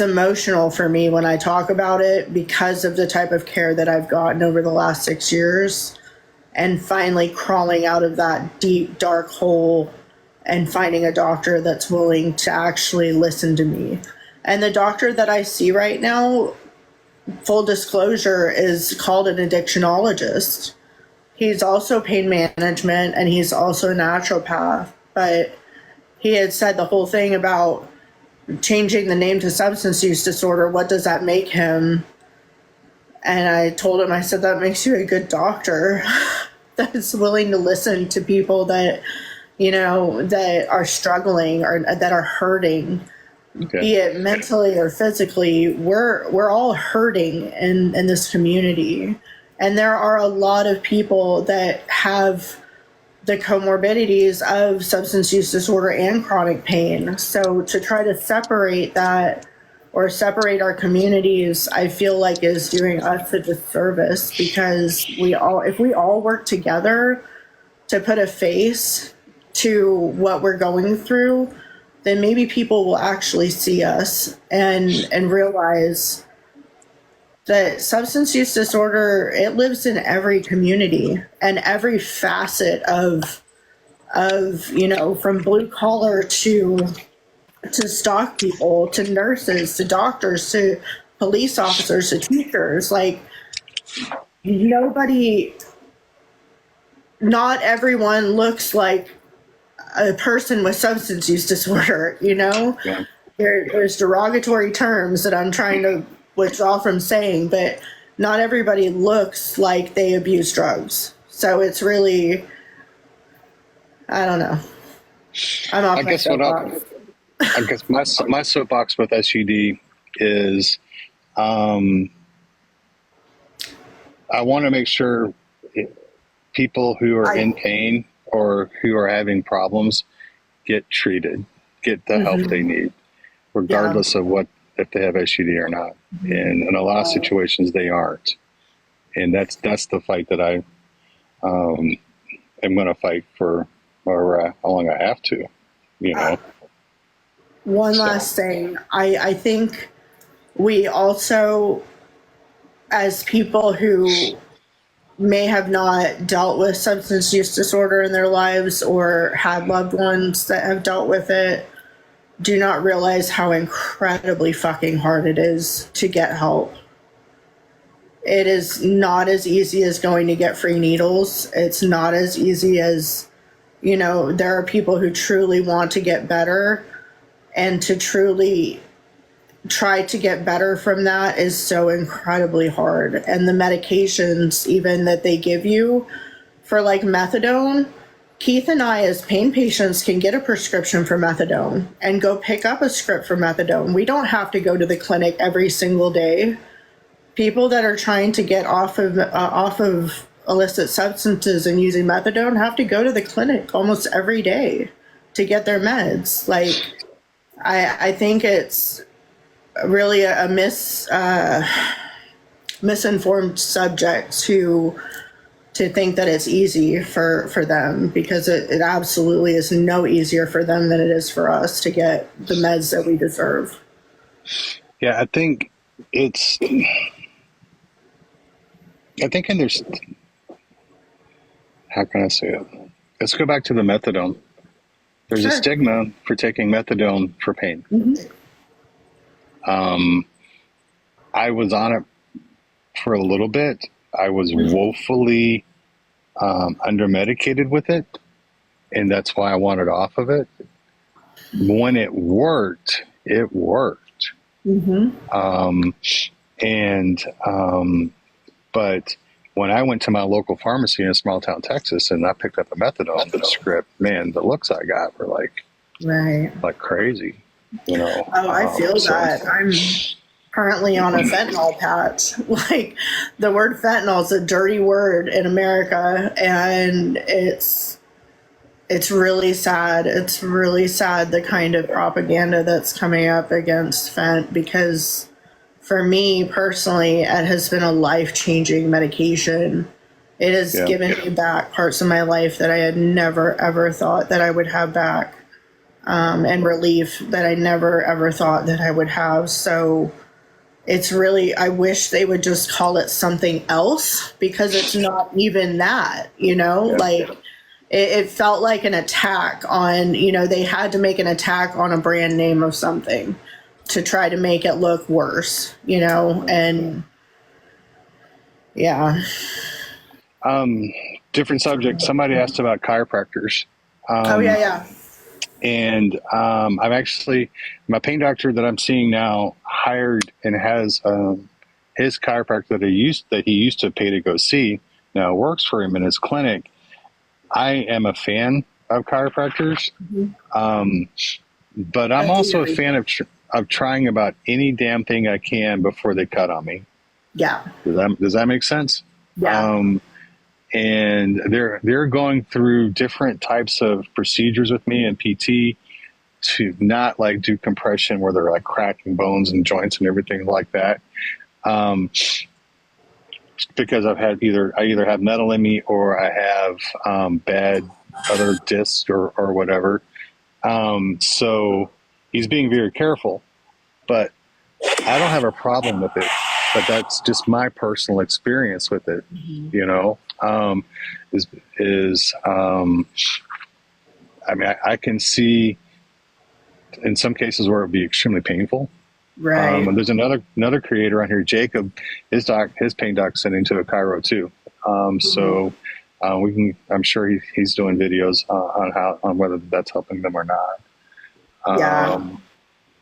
emotional for me when I talk about it because of the type of care that I've gotten over the last 6 years, and finally crawling out of that deep, dark hole and finding a doctor that's willing to actually listen to me. And the doctor that I see right now, full disclosure, is called an addictionologist. He's also pain management and he's also a naturopath. But he had said the whole thing about changing the name to substance use disorder. What does that make him? And I told him, I said, that makes you a good doctor that's willing to listen to people that, that are struggling or that are hurting. Okay. Be it mentally or physically. We're all hurting in this community. And there are a lot of people that have the comorbidities of substance use disorder and chronic pain. So to try to separate that or separate our communities, I feel like is doing us a disservice, because if we all work together to put a face to what we're going through, then maybe people will actually see us and realize that substance use disorder, it lives in every community and every facet of from blue collar to stock people, to nurses, to doctors, to police officers, to teachers. Like, not everyone looks like a person with substance use disorder, Yeah. There's derogatory terms that I'm trying to withdraw from saying, but not everybody looks like they abuse drugs. So it's really, I don't know. I'm off my soapbox. I guess my soapbox with SUD is, I want to make sure people who are in pain or who are having problems get treated, get the help they need, regardless of if they have SUD or not. And in a lot of situations, they aren't. And that's the fight that I am going to fight for, or how long I have to, One last thing. I think we also, as people who may have not dealt with substance use disorder in their lives or had loved ones that have dealt with it, do not realize how incredibly fucking hard it is to get help. It is not as easy as going to get free needles. It's not as easy as, there are people who truly want to get better, and to truly try to get better from that is so incredibly hard. And the medications even that they give you for like methadone, Keith and I as pain patients can get a prescription for methadone and go pick up a script for methadone. We don't have to go to the clinic every single day. People that are trying to get off of illicit substances and using methadone have to go to the clinic almost every day to get their meds. Like, I think it's really a misinformed subject to think that it's easy for them, because it absolutely is no easier for them than it is for us to get the meds that we deserve. Yeah, I think and there's, how can I say it? Let's go back to the methadone. There's a stigma for taking methadone for pain. Mm-hmm. I was on it for a little bit. I was woefully under-medicated with it, and that's why I wanted off of it. When it worked, it worked. Mm-hmm. But when I went to my local pharmacy in small town Texas and I picked up a methadone script, man, the looks I got were like crazy. Oh, I feel that. I'm currently on a fentanyl patch. Like, the word fentanyl is a dirty word in America, and it's really sad. It's really sad, the kind of propaganda that's coming up against fent, because for me personally, it has been a life-changing medication. It has given me back parts of my life that I had never, ever thought that I would have back, and relief that I never, ever thought that I would have. So it's really, I wish they would just call it something else, because it's not even that, like it felt like an attack on, they had to make an attack on a brand name of something to try to make it look worse, and yeah. Different subject. Somebody asked about chiropractors. Oh yeah. And I'm actually, my pain doctor that I'm seeing now hired and has his chiropractor that he used to pay to go see now works for him in his clinic. I am a fan of chiropractors, but I'm also a fan of trying about any damn thing I can before they cut on me. Yeah. Does that make sense? Yeah. And they're going through different types of procedures with me and PT to not like do compression where they're like cracking bones and joints and everything like that. Because I either have metal in me or I have bad other discs or whatever. So he's being very careful, but I don't have a problem with it. But that's just my personal experience with it, I can see in some cases where it would be extremely painful. Right. And there's another creator on here, Jacob, his pain doc sent into a chiro too. So I'm sure he's doing videos on whether that's helping them or not. Yeah.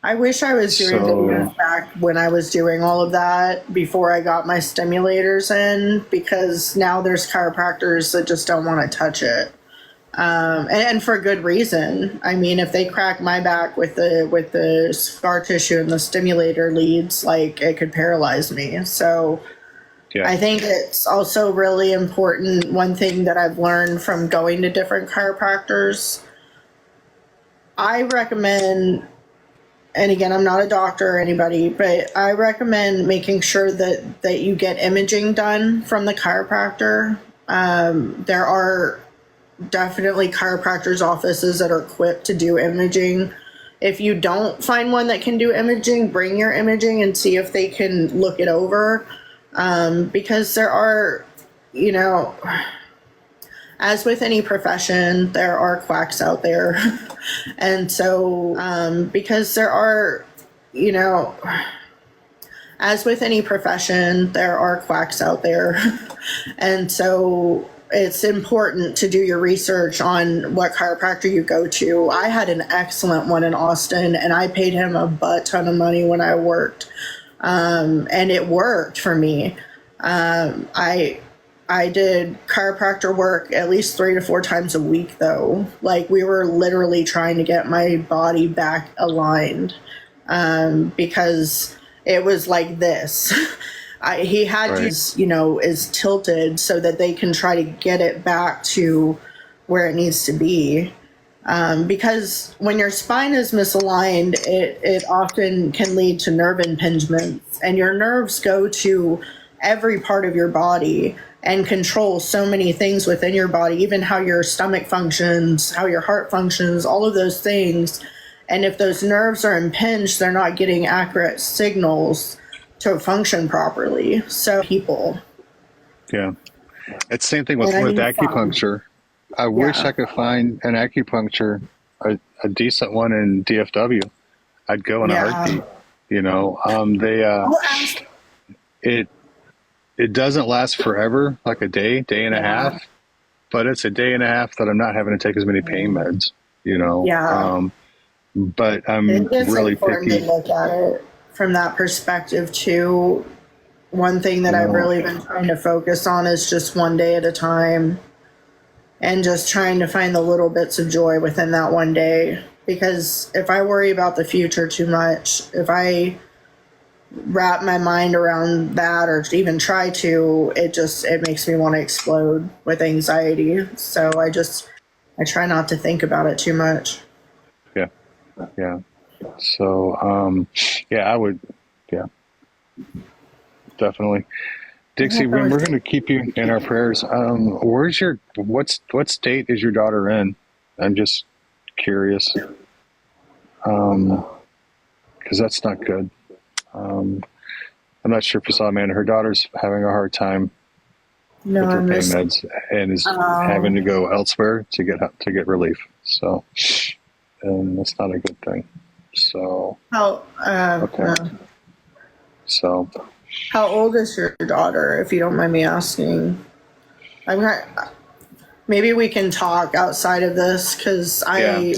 I wish I was doing videos back when I was doing all of that before I got my stimulators in, because now there's chiropractors that just don't want to touch it. And for good reason. I mean, if they crack my back with the scar tissue and the stimulator leads, like, it could paralyze me. So I think it's also really important. One thing that I've learned from going to different chiropractors, I recommend, and again, I'm not a doctor or anybody, but I recommend making sure that you get imaging done from the chiropractor. There are definitely chiropractors' offices that are equipped to do imaging. If you don't find one that can do imaging, bring your imaging and see if they can look it over. Because there are, as with any profession, there are quacks out there. And so, because there are, as with any profession, there are quacks out there. And so it's important to do your research on what chiropractor you go to. I had an excellent one in Austin, and I paid him a butt ton of money when I worked. And it worked for me. I did chiropractor work at least 3 to 4 times a week, though. Like, we were literally trying to get my body back aligned, because it was like this. He had to, is tilted so that they can try to get it back to where it needs to be. Because when your spine is misaligned, it often can lead to nerve impingements, and your nerves go to every part of your body and control so many things within your body, even how your stomach functions, how your heart functions, all of those things. And if those nerves are impinged, they're not getting accurate signals to function properly. So people. Yeah. It's the same thing with acupuncture. I wish I could find an acupuncture, a decent one in DFW. I'd go in a heartbeat. It doesn't last forever, like a day and a half, but it's a day and a half that I'm not having to take as many pain meds, but I'm really important picky. to look at it from that perspective too. One thing that I've really been trying to focus on is just one day at a time, and just trying to find the little bits of joy within that one day. Because if I worry about the future too much, if I wrap my mind around that or even try to, it makes me want to explode with anxiety. So I try not to think about it too much. Yeah. So, I would, Definitely. Dixie, we're going to keep you in our prayers. What state is your daughter in? I'm just curious. Because that's not good. I'm not sure if you saw, Amanda. Her daughter's having a hard time No, with her I'm pain just. meds and is having Um, to go elsewhere to get relief. So, and that's not a good thing. So, how okay. So, how old is your daughter, if you don't mind me asking? I'm not. Maybe we can talk outside of this because yeah,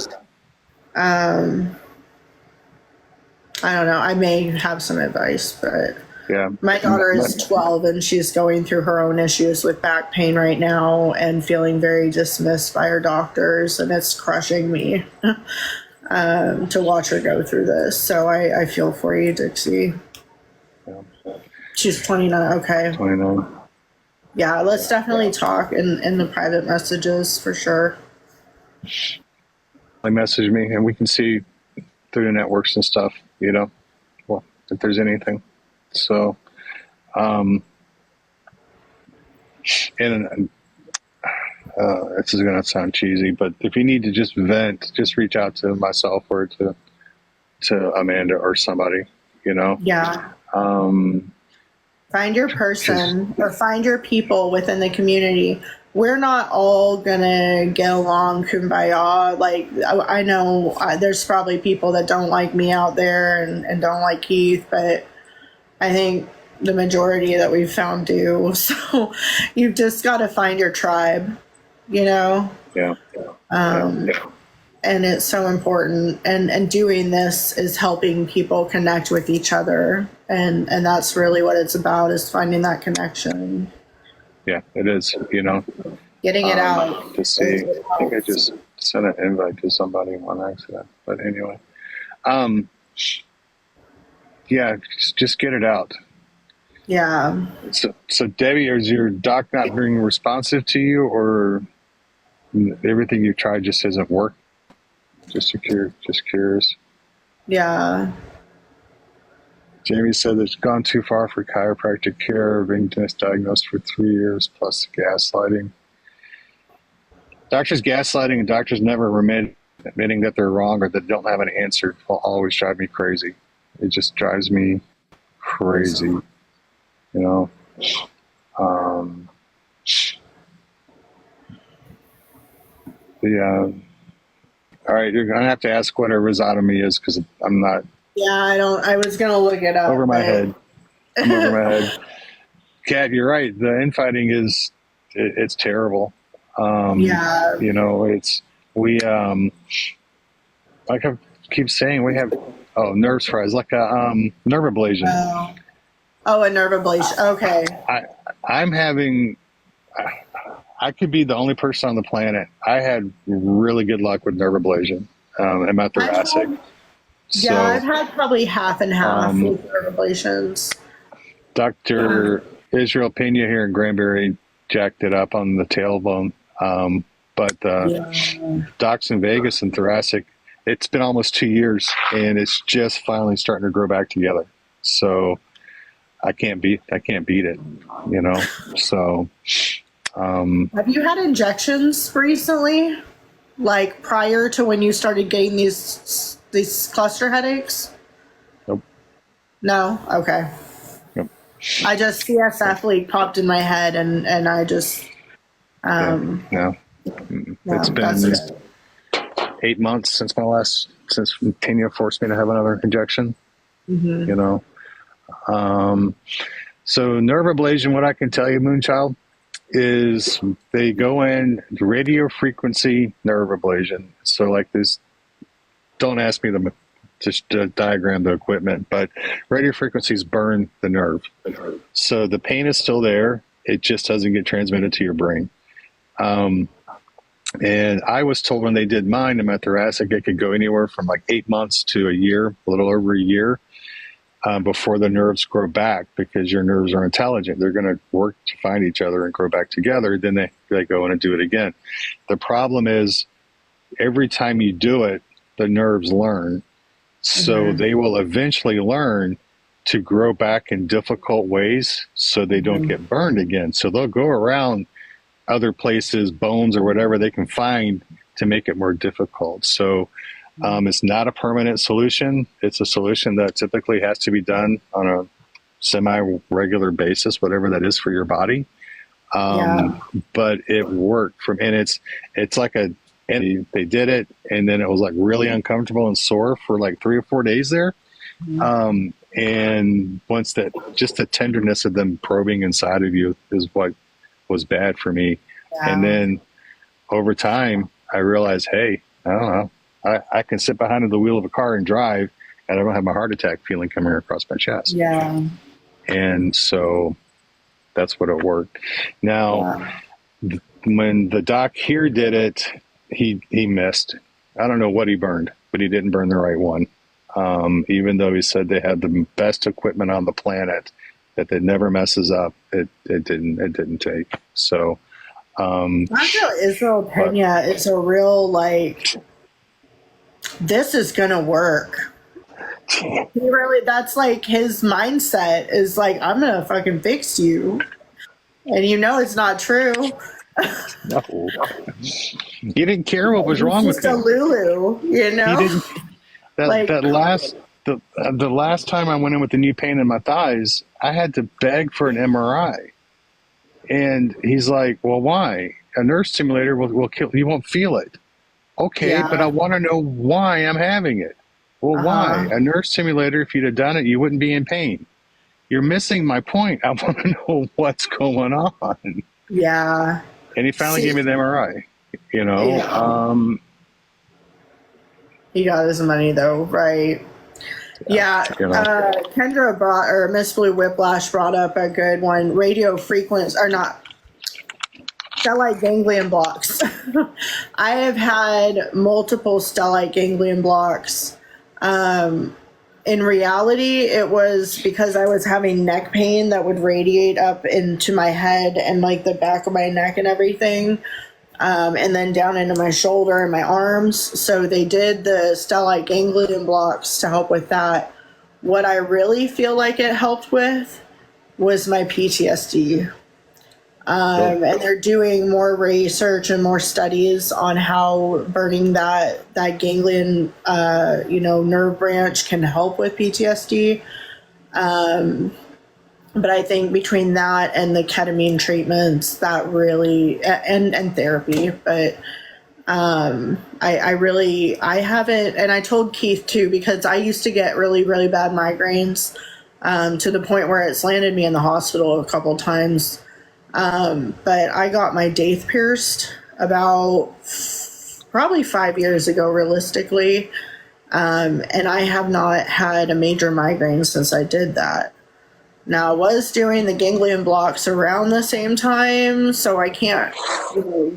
I don't know. I may have some advice, but yeah. my daughter is 12 and she's going through her own issues with back pain right now and feeling very dismissed by her doctors, and it's crushing me to watch her go through this. So I feel for you, Dixie. Yeah. She's 29. Okay. 29. Yeah, let's definitely talk in the private messages for sure. They message me and we can see through the networks and stuff, well, if there's anything. So, and this is going to sound cheesy, but if you need to just vent, just reach out to myself or to Amanda or somebody, Yeah. um, Find your person or find your people within the community. We're not all gonna get along kumbaya. Like, I know there's probably people that don't like me out there and don't like Keith, but I think the majority that we've found do. So you've just got to find your tribe, you know? yeah, yeah. And it's so important. And doing this is helping people connect with each other. And that's really what it's about, is finding that connection. Yeah, it is, Getting it out. to see. I think I just sent an invite to somebody on accident, but anyway, yeah, just get it out. Yeah. So Debbie, is your doc not being responsive to you, or everything you tried just isn't work? Just curious. Yeah. Jamie said that it's gone too far for chiropractic care, being misdiagnosed for 3 years, plus gaslighting. Doctors gaslighting and doctors never admitting that they're wrong or that they don't have an answer will always drive me crazy. It just drives me crazy, all right, you're gonna have to ask what a rhizotomy is because I'm not. Yeah, I was gonna look it up. Over my head. I'm over my head. Kat, you're right. The infighting it's terrible. Yeah. Like I keep saying, we have nerve fries, like a nerve ablation. Oh, a nerve ablation. Okay. I'm having. I could be the only person on the planet. I had really good luck with nerve ablation in my thoracic. I've had probably half and half with nerve ablations. Dr. Israel Pena here in Granbury jacked it up on the tailbone. But docs in Vegas and thoracic, it's been almost 2 years and it's just finally starting to grow back together. So I can't beat it, So have you had injections recently? Like prior to when you started getting these cluster headaches? Nope. No? Okay. Nope. I just CSF leak popped in my head and I just no. It's been 8 months since Tanya forced me to have another injection. Mm-hmm. So nerve ablation, what I can tell you, Moonchild, is they go in radio frequency nerve ablation. So like this, don't ask me to diagram the equipment, but radio frequencies burn the nerve. So the pain is still there. It just doesn't get transmitted to your brain. And I was told when they did mine in my thoracic, it could go anywhere from like 8 months to a year, a little over a year, before the nerves grow back, because your nerves are intelligent. They're going to work to find each other and grow back together. Then they go in and do it again. The problem is every time you do it, the nerves learn. So they will eventually learn to grow back in difficult ways so they don't get burned again. So they'll go around other places, bones or whatever they can find to make it more difficult. So it's not a permanent solution. It's a solution that typically has to be done on a semi-regular basis, whatever that is for your body. But it worked and it's like they did it, and then it was like really uncomfortable and sore for like 3 or 4 days there. And once that, just the tenderness of them probing inside of you is what was bad for me. And then over time, I realized, hey, I don't know, I can sit behind the wheel of a car and drive, and I don't have my heart attack feeling coming across my chest. And so that's what it worked. Now, when the doc here did it, he missed. I don't know what he burned, but he didn't burn the right one. Even though he said they had the best equipment on the planet, that it never messes up, it didn't take. So, I feel Israel Pena is a real, like, this is gonna work. He really, that's like his mindset is like, I'm gonna fucking fix you, and it's not true. No. He didn't care what was wrong with him. Just a Lulu, He didn't. The last time I went in with the knee pain in my thighs, I had to beg for an MRI, and he's like, "Well, why? A nerve stimulator will kill. You won't feel it." Okay, but I want to know why I'm having it. Well, why? A nerve stimulator, if you'd have done it, you wouldn't be in pain. You're missing my point. I want to know what's going on. Yeah. And he finally gave me the MRI. He got his money though, right? Kendra Miss Blue Whiplash brought up a good one. Radio frequency, or not, stellite ganglion blocks. I have had multiple stellite ganglion blocks. In reality, it was because I was having neck pain that would radiate up into my head and like the back of my neck and everything. And then down into my shoulder and my arms. So they did the stellite ganglion blocks to help with that. What I really feel like it helped with was my PTSD. And they're doing more research and more studies on how burning that ganglion, nerve branch can help with PTSD. But I think between that and the ketamine treatments, that really, and therapy, but I haven't, and I told Keith too, because I used to get really, really bad migraines to the point where it's landed me in the hospital a couple times. But I got my daith pierced about probably 5 years ago, realistically. And I have not had a major migraine since I did that. Now, I was doing the ganglion blocks around the same time, so I can't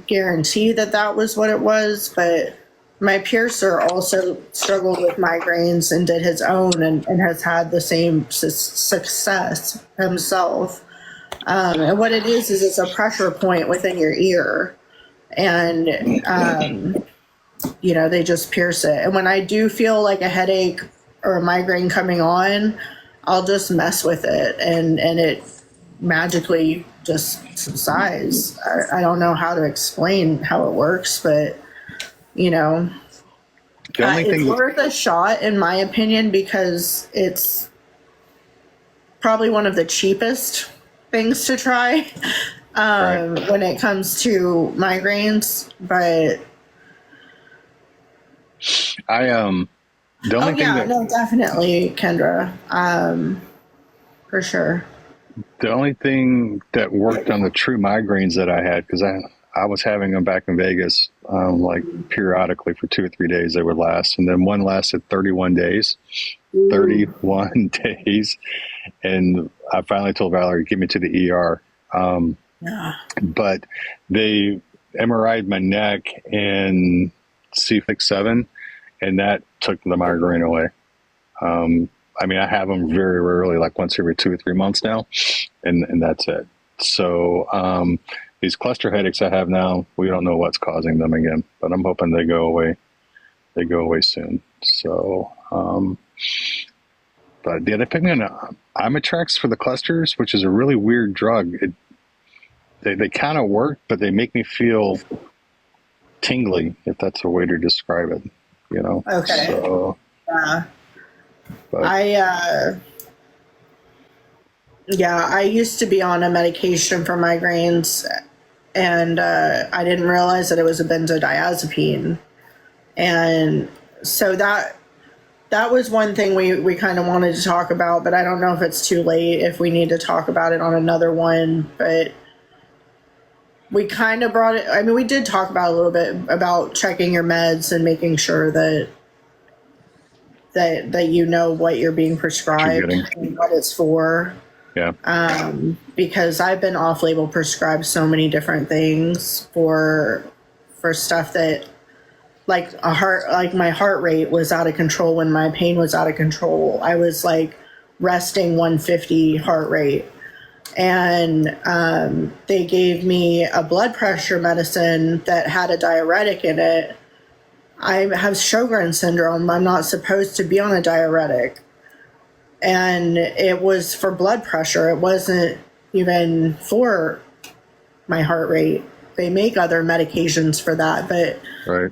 guarantee that was what it was, but my piercer also struggled with migraines and did his own and has had the same success himself. And what it is it's a pressure point within your ear, and they just pierce it. And when I do feel like a headache or a migraine coming on, I'll just mess with it, and it magically just subsides. I don't know how to explain how it works, but it's worth a shot in my opinion, because it's probably one of the cheapest things to try when it comes to migraines. But definitely, Kendra, for sure. The only thing that worked on the true migraines that I had, because I was having them back in Vegas, like periodically for 2 or 3 days they would last, and then one lasted 31 days. 31 days, and I finally told Valerie, "Get me to the ER." But they MRI'd my neck and C6-7, and that took the migraine away. I have them very rarely, like once every 2 or 3 months now, and that's it. So these cluster headaches I have now, we don't know what's causing them again, but I'm hoping they go away. They go away soon. So, But yeah, they put me on Imitrex for the clusters, which is a really weird drug. They kind of work, but they make me feel tingly, if that's a way to describe it. You know. Okay. So, Yeah. but, I used to be on a medication for migraines, and I didn't realize that it was a benzodiazepine. And so that was one thing we kind of wanted to talk about, but I don't know if it's too late, if we need to talk about it on another one. But we kind of brought it, I mean, we did talk about a little bit about checking your meds and making sure that you know what you're being prescribed and what it's for. Yeah. Because I've been off-label prescribed so many different things for stuff that, like my heart rate was out of control when my pain was out of control. I was like resting 150 heart rate. And they gave me a blood pressure medicine that had a diuretic in it. I have Sjogren's syndrome. I'm not supposed to be on a diuretic. And it was for blood pressure. It wasn't even for my heart rate. They make other medications for that. But, right.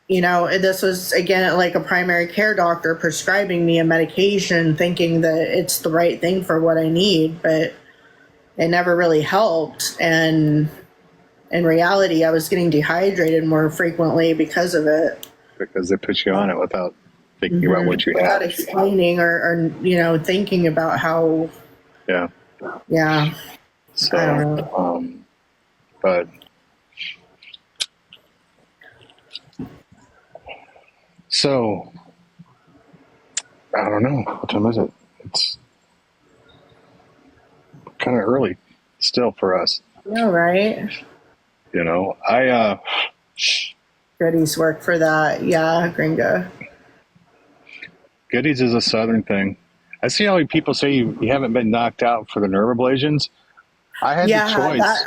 You know, this was, again, like a primary care doctor prescribing me a medication thinking that it's the right thing for what I need. But it never really helped. And in reality, I was getting dehydrated more frequently because of it. Because they put you on it without thinking about what you without had. explaining or you know, thinking about how. Yeah. Yeah. So, I don't know. But so I don't know. What time is it? It's kind of early still for us. Yeah, right. You know, Goodies work for that. Yeah, gringo. Goodies is a Southern thing. I see how many people say you haven't been knocked out for the nerve ablations. I had the choice.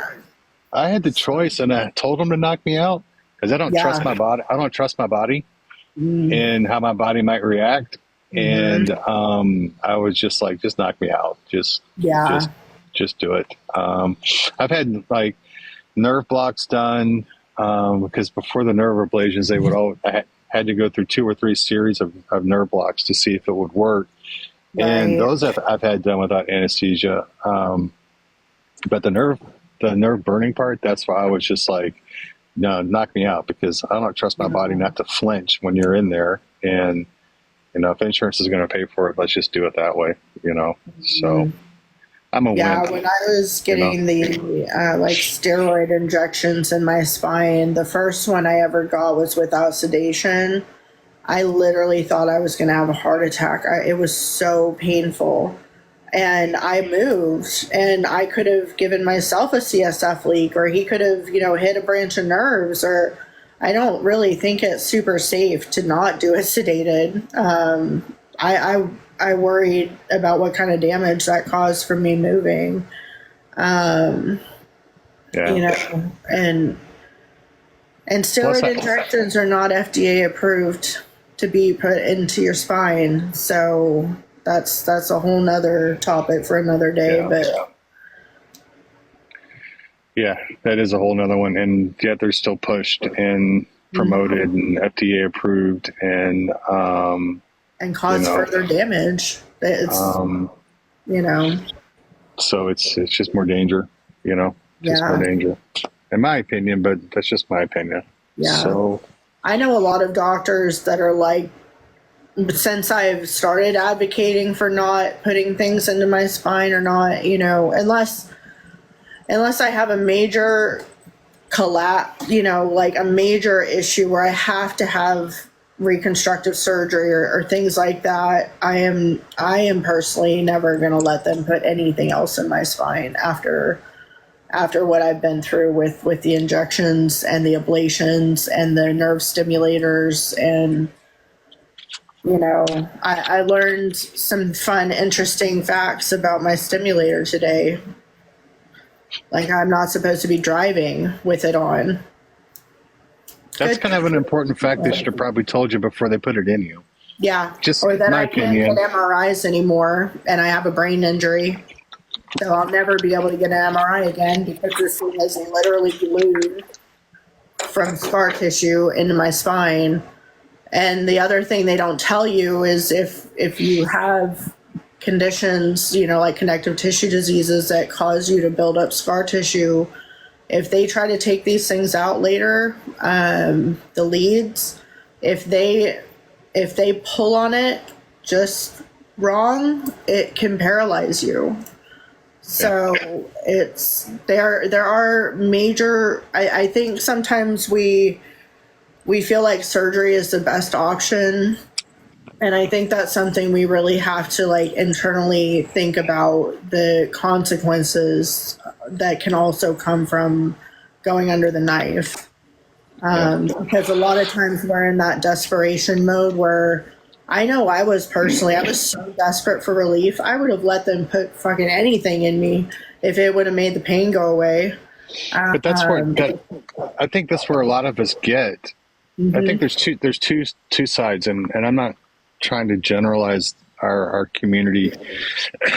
I had the choice, and I told them to knock me out because I don't trust my body. I don't trust my body and how my body might react. And I was just like, just knock me out. Just do it. I've had like nerve blocks done because before the nerve ablations, they would I had to go through 2 or 3 series of nerve blocks to see if it would work. Right. And those I've had done without anesthesia. But the nerve burning part, that's why I was just like, no, knock me out, because I don't trust my body not to flinch when you're in there. And, you know, if insurance is going to pay for it, let's just do it that way, you know? So I'm a wimp. When I was getting the like steroid injections in my spine, the first one I ever got was without sedation. I literally thought I was going to have a heart attack. It was so painful. And I moved, and I could have given myself a CSF leak, or he could have, you know, hit a branch of nerves, or I don't really think it's super safe to not do it sedated. I worried about what kind of damage that caused from me moving. You know, and steroid injections are not FDA approved to be put into your spine. So that's a whole nother topic for another day. Yeah, that is a whole nother one. And yet they're still pushed and promoted and FDA approved and cause further damage. It's, you know. So it's just more danger, you know, more danger, in my opinion, but that's just my opinion. Yeah. So I know a lot of doctors that are like, since I've started advocating for not putting things into my spine, or not, you know, unless I have a major collapse, you know, like a major issue where I have to have reconstructive surgery or things like that, I am personally never going to let them put anything else in my spine after what I've been through with the injections and the ablations and the nerve stimulators. And, you know, I learned some fun, interesting facts about my stimulator today. Like, I'm not supposed to be driving with it on. That's kind of an important fact they should have probably told you before they put it in you. Yeah. Just Or that my I can't opinion. get MRIs anymore and I have a brain injury. So I'll never be able to get an MRI again because this thing is literally glued from scar tissue into my spine. And the other thing they don't tell you is if you have conditions, like connective tissue diseases that cause you to build up scar tissue, if they try to take these things out later, the leads, if they pull on it just wrong, it can paralyze you. So there are major. I think sometimes we feel like surgery is the best option, and I think that's something we really have to internally think about, the consequences that can also come from going under the knife. Because a lot of times we're in that desperation mode where I know I was so desperate for relief. I would have let them put fucking anything in me if it would have made the pain go away. But that's I think that's where a lot of us get. I think there's two sides, and I'm not trying to generalize our community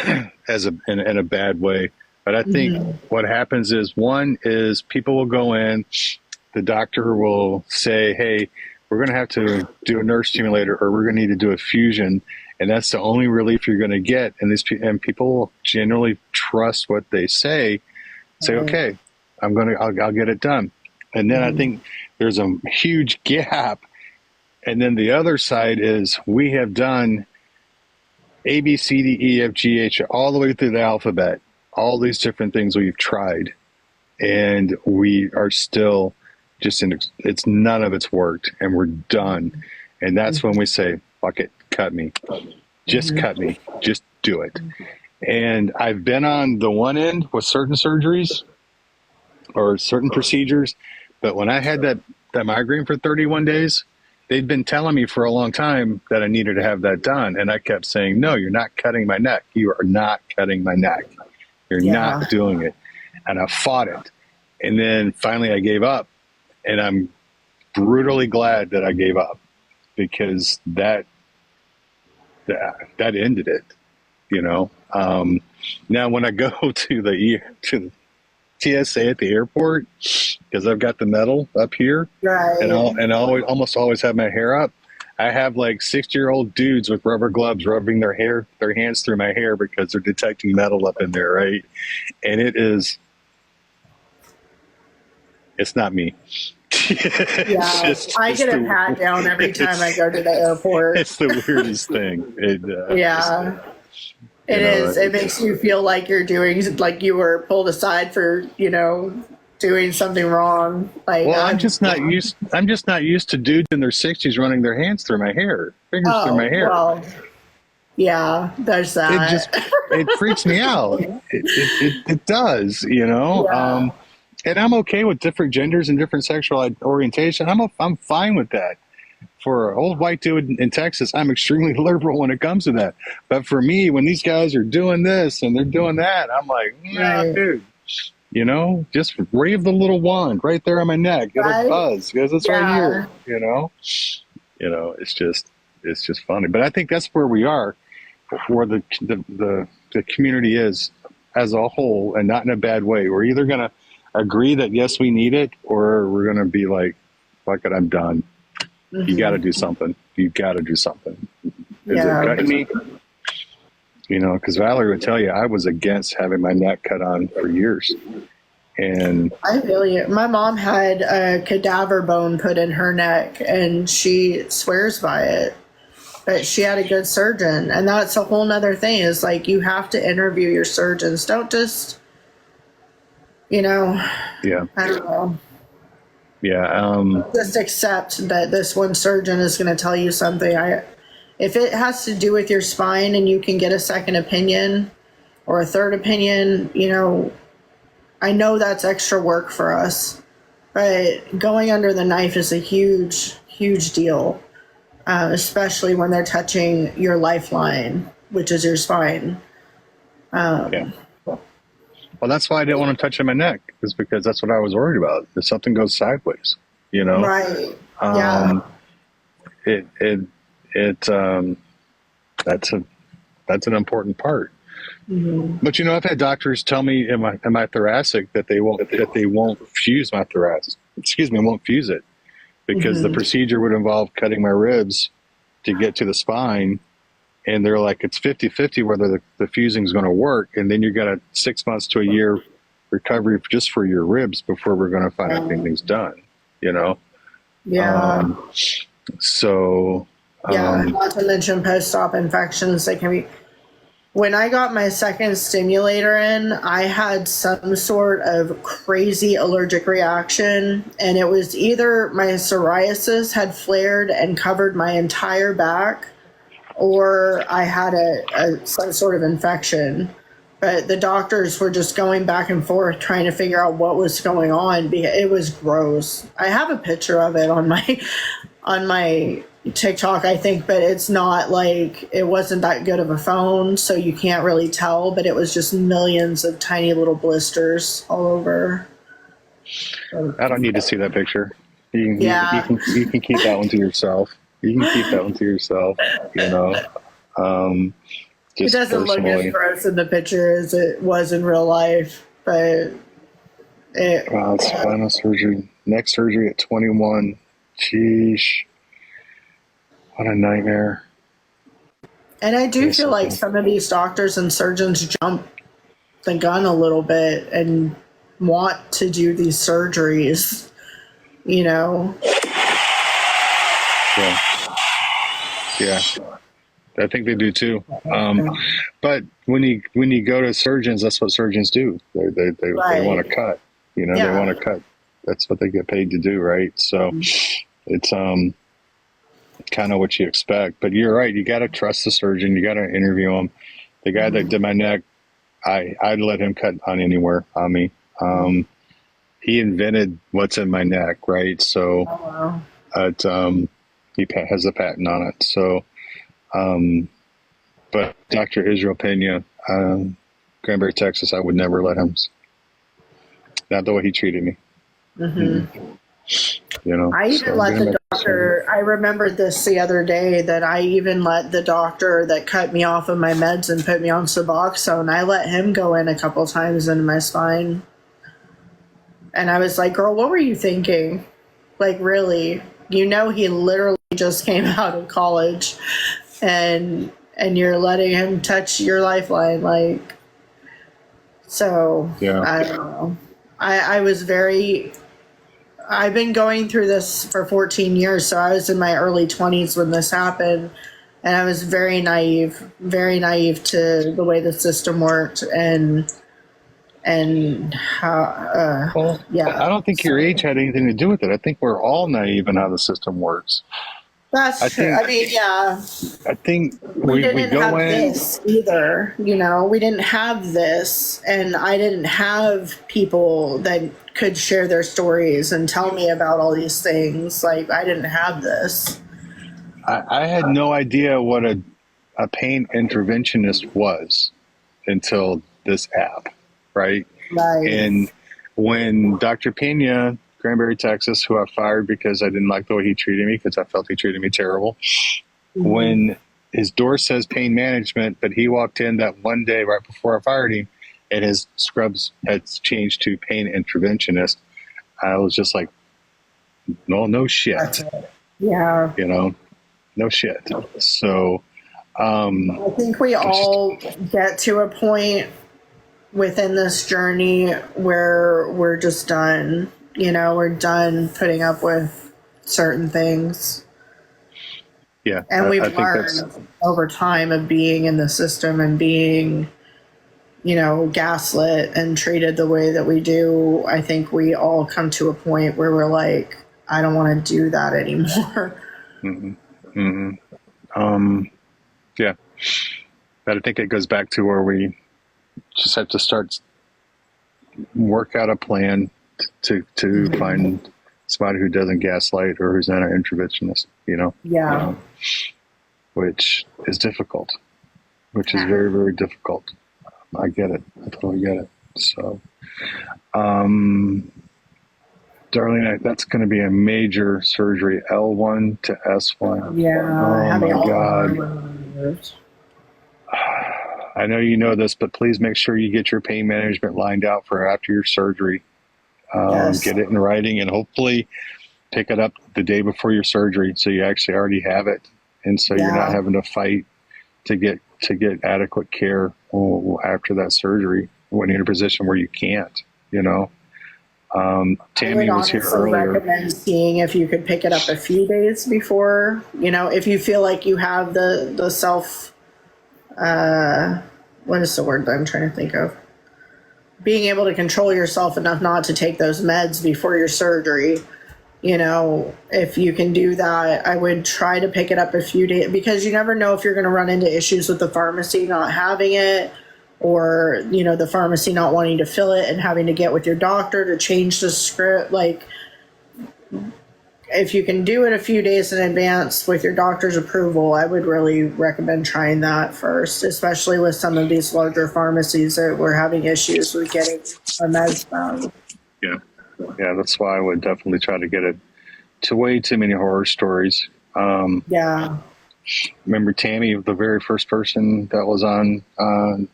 in a bad way. But I think what happens is, one is people will go in, the doctor will say, hey, we're going to have to do a nerve stimulator, or we're going to need to do a fusion, and that's the only relief you're going to get. And people generally trust what they say. Say, okay, I'll get it done. And then I think there's a huge gap. And then the other side is we have done A, B, C, D, E, F, G, H, all the way through the alphabet. All these different things we've tried, and we are still it's none of it's worked, and we're done. And that's when we say, fuck it, cut me. Just cut me. Just do it. And I've been on the one end with certain surgeries or certain procedures, but when I had that migraine for 31 days, they'd been telling me for a long time that I needed to have that done. And I kept saying, no, you're not cutting my neck. You are not cutting my neck. You're not doing it. And I fought it. And then finally I gave up. And I'm brutally glad that I gave up, because that ended it, Now, when I go to the TSA at the airport, because I've got the metal up here, Right. and I almost always have my hair up, I have 60-year-old dudes with rubber gloves rubbing their hands through my hair because they're detecting metal up in there, right? And it's not me. Yeah, I get a pat down every time I go to the airport. It's the weirdest thing. It is. It makes you feel like you're doing, like you were pulled aside for, doing something wrong. I'm just not used to dudes in their 60s running their hands through my hair, fingers through my hair. Well, yeah, there's that. It freaks me out. It does, Yeah. And I'm okay with different genders and different sexual orientation. I'm fine with that. For an old white dude in Texas, I'm extremely liberal when it comes to that. But for me, when these guys are doing this and they're doing that, I'm like, dude, just wave the little wand right there on my neck. It'll buzz because it's right here. It's just funny. But I think that's where we are, where the community is as a whole, and not in a bad way. We're either going to agree that yes, we need it, or we're going to be like, fuck it, I'm done. You got to do something. Is it cutting me? Because Valerie would tell you, I was against having my neck cut on for years. And I feel you. My mom had a cadaver bone put in her neck, and she swears by it. But she had a good surgeon, and that's a whole nother thing. Is you have to interview your surgeons. Don't just, I don't know. Yeah. Just accept that this one surgeon is going to tell you something. If it has to do with your spine and you can get a second opinion or a third opinion, I know that's extra work for us. But going under the knife is a huge, huge deal, especially when they're touching your lifeline, which is your spine. Well, that's why I didn't want to touch on my neck, is because that's what I was worried about. If something goes sideways, Right. it that's an important part. But I've had doctors tell me in my thoracic that they won't fuse my thoracic. Won't fuse it because the procedure would involve cutting my ribs to get to the spine, and they're like, it's 50-50 whether the fusing is going to work, and then you got a 6 months to a year recovery just for your ribs before we're going to find anything's done. Yeah. So. Not to mention post-op infections. They can be. When I got my second stimulator in, I had some sort of crazy allergic reaction, and it was either my psoriasis had flared and covered my entire back, or I had some sort of infection. But the doctors were just going back and forth trying to figure out what was going on. It was gross. I have a picture of it on my TikTok, I think, but it's not like, it wasn't that good of a phone, so you can't really tell, but it was just millions of tiny little blisters all over. I don't need to see that picture. You can keep that one to yourself. It doesn't look as gross in the picture as it was in real life, but it's spinal surgery, neck surgery at 21. Sheesh. What a nightmare. And I do feel like some of these doctors and surgeons jump the gun a little bit and want to do these surgeries, Yeah. I think they do too. But when you go to surgeons, that's what surgeons do. They want to cut. They want to cut. That's what they get paid to do, right? So it's kind of what you expect. But you're right. You got to trust the surgeon. You got to interview him. The guy that did my neck, I'd let him cut on anywhere on me. He invented what's in my neck, right? So he has a patent on it. So, but Dr. Israel Pena, Granbury, Texas, I would never let him. Not the way he treated me. I even let the doctor, I remembered this the other day, that I even let the doctor that cut me off of my meds and put me on Suboxone, I let him go in a couple times into my spine. And I was like, girl, what were you thinking? Like, really? He literally just came out of college, and you're letting him touch your lifeline. Like, so I don't know. I've been going through this for 14 years, so I was in my early 20s when this happened, and I was very naive to the way the system worked and how, I don't think your age had anything to do with it. I think we're all naive in how the system works. That's true. I think we didn't have this either. We didn't have this, and I didn't have people that could share their stories and tell me about all these things. Like, I didn't have this. I had no idea what a pain interventionist was until this app, right? And when Dr. Pena, Granbury, Texas, who I fired because I didn't like the way he treated me, because I felt he treated me terrible. When his door says pain management, but he walked in that one day right before I fired him, and his scrubs had changed to pain interventionist, I was just like, no shit. Yeah. No shit. So I think we all get to a point within this journey where we're just done. We're done putting up with certain things. Yeah. And we've learned over time of being in the system and being, gaslit and treated the way that we do. I think we all come to a point where we're like, I don't want to do that anymore. Yeah. But I think it goes back to where we just have to work out a plan to find somebody who doesn't gaslight or who's not an interventionist, which is difficult, which is very, very difficult. I get it. I totally get it. So, Darling, that's going to be a major surgery, L1 to S1. Yeah, Oh having my all the God. hormone removed. I know you know this, but please make sure you get your pain management lined out for after your surgery. Yes. Get it in writing and hopefully pick it up the day before your surgery so you actually already have it. And so you're not having to fight to get adequate care after that surgery when you're in a position where you can't, you know. Tammy was here earlier. Recommend seeing if you could pick it up a few days before, you know, if you feel like you have the self, what is the word that I'm trying to think of? Being able to control yourself enough not to take those meds before your surgery. You know, if you can do that, I would try to pick it up a few days, because you never know if you're going to run into issues with the pharmacy not having it, or, you know, the pharmacy not wanting to fill it and having to get with your doctor to change the script. Like, if you can do it a few days in advance with your doctor's approval, I would really recommend trying that first, especially with some of these larger pharmacies that we're having issues with getting our meds found. Yeah, that's why I would definitely try to get it to way too many horror stories. Remember Tammy, the very first person that was on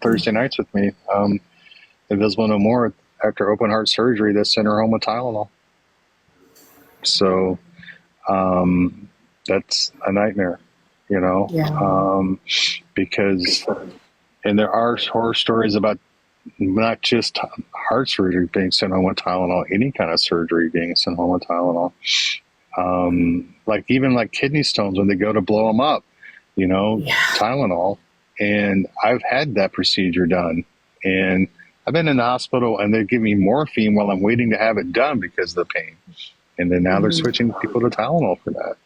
Thursday nights with me, Invisible No More, after open heart surgery, they sent her home with Tylenol. So that's a nightmare, you know, because, and there are horror stories about not just heart surgery being sent home with Tylenol, any kind of surgery being sent home with Tylenol. Like even like kidney stones, when they go to blow them up, you know, Tylenol. And I've had that procedure done, and I've been in the hospital and they give me morphine while I'm waiting to have it done because of the pain. And then now they're switching people to Tylenol for that.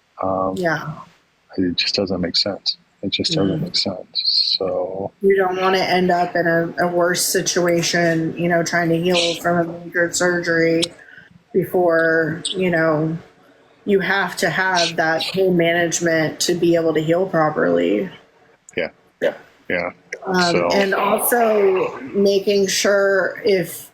It just doesn't make sense. It just doesn't make sense. So you don't want to end up in a worse situation, you know, trying to heal from a major surgery before, you know, you have to have that pain management to be able to heal properly. And also making sure if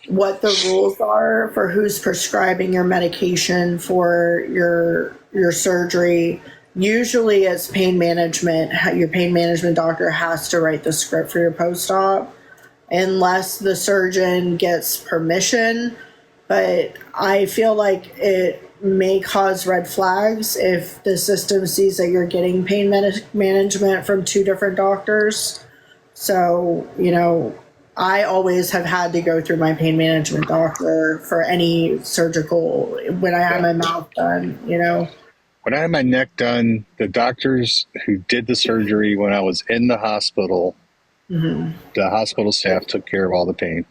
what the rules are for who's prescribing your medication for your surgery. Usually it's pain management. Your pain management doctor has to write the script for your post-op unless the surgeon gets permission. But I feel like it may cause red flags if the system sees that you're getting pain management from two different doctors. So, you know, I always have had to go through my pain management doctor for any surgical when I had my mouth done, you know. When I had my neck done, the doctors who did the surgery when I was in the hospital, the hospital staff took care of all the pain.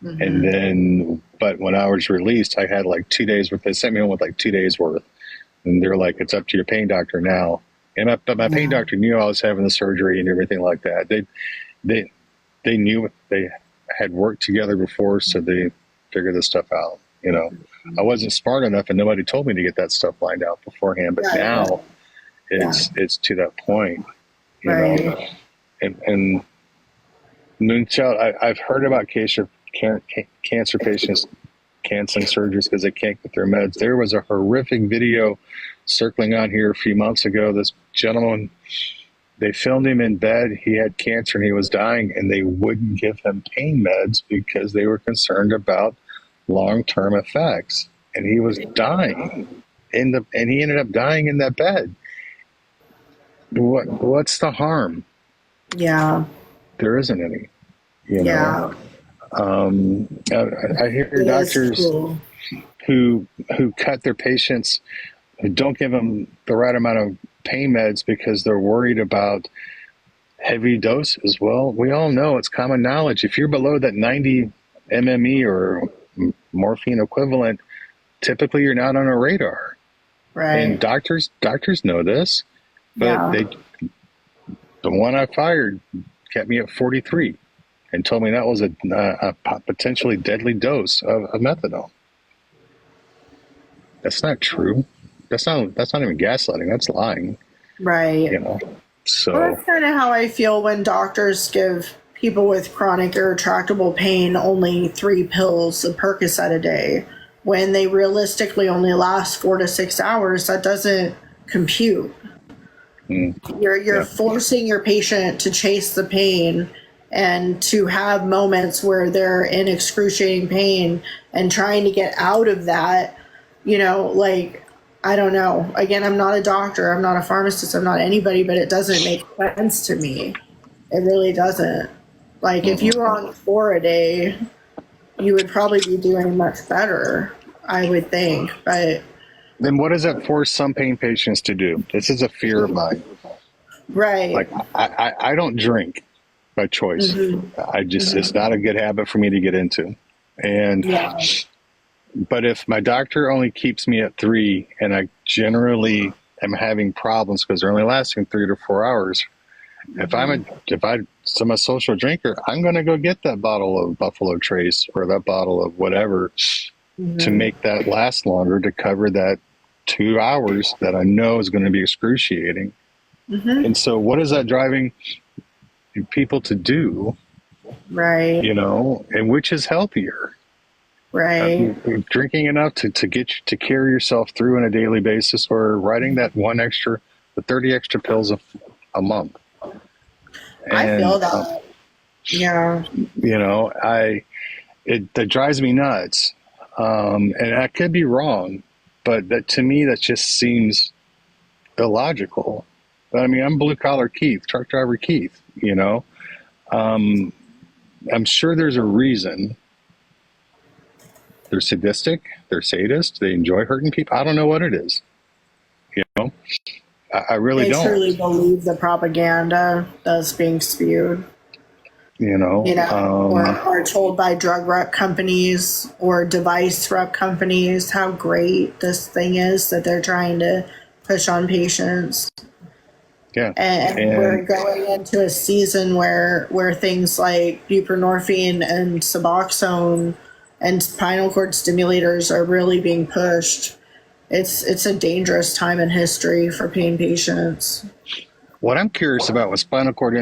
And then, but when I was released, I had like 2 days worth. They sent me home with like 2 days worth. And they're like, it's up to your pain doctor now. And my pain doctor knew I was having the surgery and everything like that. They knew they had worked together before, so they figured this stuff out. You know, I wasn't smart enough, and nobody told me to get that stuff lined out beforehand. But now it's to that point, you know. And Moonchild, I've heard about cancer patients canceling surgeries because they can't get their meds. There was a horrific video circling on here a few months ago. This gentleman, they filmed him in bed. He had cancer and he was dying, and they wouldn't give him pain meds because they were concerned about long-term effects. And he was dying and he ended up dying in that bed. What's the harm? Yeah. There isn't any, you know. I hear doctors who cut their patients, who don't give them the right amount of pain meds because they're worried about heavy doses. Well, we all know, it's common knowledge. If you're below that 90 MME or morphine equivalent, typically you're not on a radar. Right. And doctors know this, but the one I fired kept me at 43 and told me that was a potentially deadly dose of methadone. That's not true. That's not even gaslighting. That's lying. Right. You know. So that's kind of how I feel when doctors give people with chronic irretractable pain only 3 pills of Percocet a day. when they realistically only last 4 to 6 hours. That doesn't compute. You're forcing your patient to chase the pain and to have moments where they're in excruciating pain and trying to get out of that, like, I don't know. Again, I'm not a doctor, I'm not a pharmacist, I'm not anybody, but it doesn't make sense to me. It really doesn't. Like, if you were on 4 a day, you would probably be doing much better, I would think. But then what does that force some pain patients to do? This is a fear of mine. right. Like, I don't drink by choice. I just, it's not a good habit for me to get into. And, but if my doctor only keeps me at 3 and I generally am having problems because they're only lasting 3 to 4 hours, if I'm a social drinker, I'm going to go get that bottle of Buffalo Trace or that bottle of whatever to make that last longer, to cover that 2 hours that I know is going to be excruciating. And so what is that driving people to do? Right. And which is healthier? Right. Drinking enough to carry yourself through on a daily basis, or writing that the 30 extra pills a month. And, I feel that. That drives me nuts. And I could be wrong, but that, to me, that just seems illogical. But I mean, I'm blue collar Keith, truck driver Keith, I'm sure there's a reason. They're sadistic, they're sadists, they enjoy hurting people. I don't know what it is. I really don't. They truly believe the propaganda that's being spewed. Or are told by drug rep companies or device rep companies how great this thing is that they're trying to push on patients. Yeah. And we're going into a season where things like buprenorphine and Suboxone and spinal cord stimulators are really being pushed. It's a dangerous time in history for pain patients. What I'm curious about with spinal cord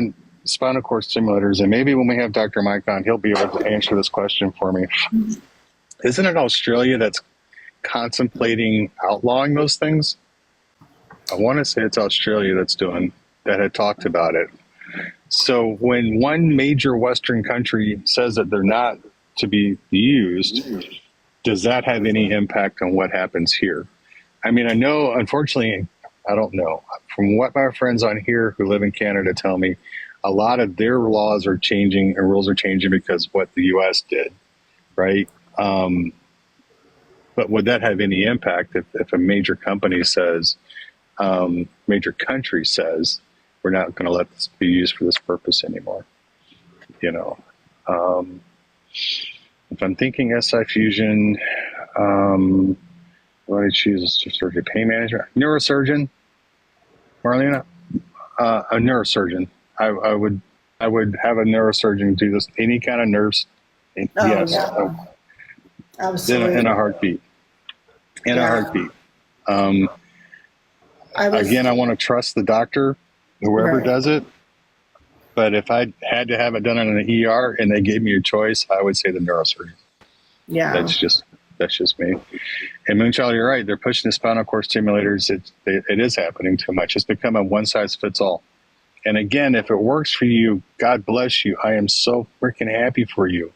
stimulators, and maybe when we have Dr. Mike on, he'll be able to answer this question for me. Isn't it Australia that's contemplating outlawing those things? I want to say it's Australia that had talked about it. So when one major Western country says that they're not to be used, does that have any impact on what happens here? I mean, I know, unfortunately, I don't know. From what my friends on here who live in Canada tell me, a lot of their laws are changing and rules are changing because of what the U.S. did, right? But would that have any impact if a major company says, major country says, we're not going to let this be used for this purpose anymore? If I'm thinking SI fusion, what I choose is surgery, pain management, neurosurgeon, Marlena, a neurosurgeon. I would have a neurosurgeon do this. Any kind of nerves, yes, Yeah. Absolutely. in a heartbeat. A heartbeat. Again, I want to trust the doctor, whoever does it. But if I had to have it done in an ER and they gave me a choice, I would say the neurosurgeon. Yeah. That's just me. And Moonchild, you're right. They're pushing the spinal cord stimulators. It is happening too much. It's become a one size fits all. And again, if it works for you, God bless you. I am so freaking happy for you.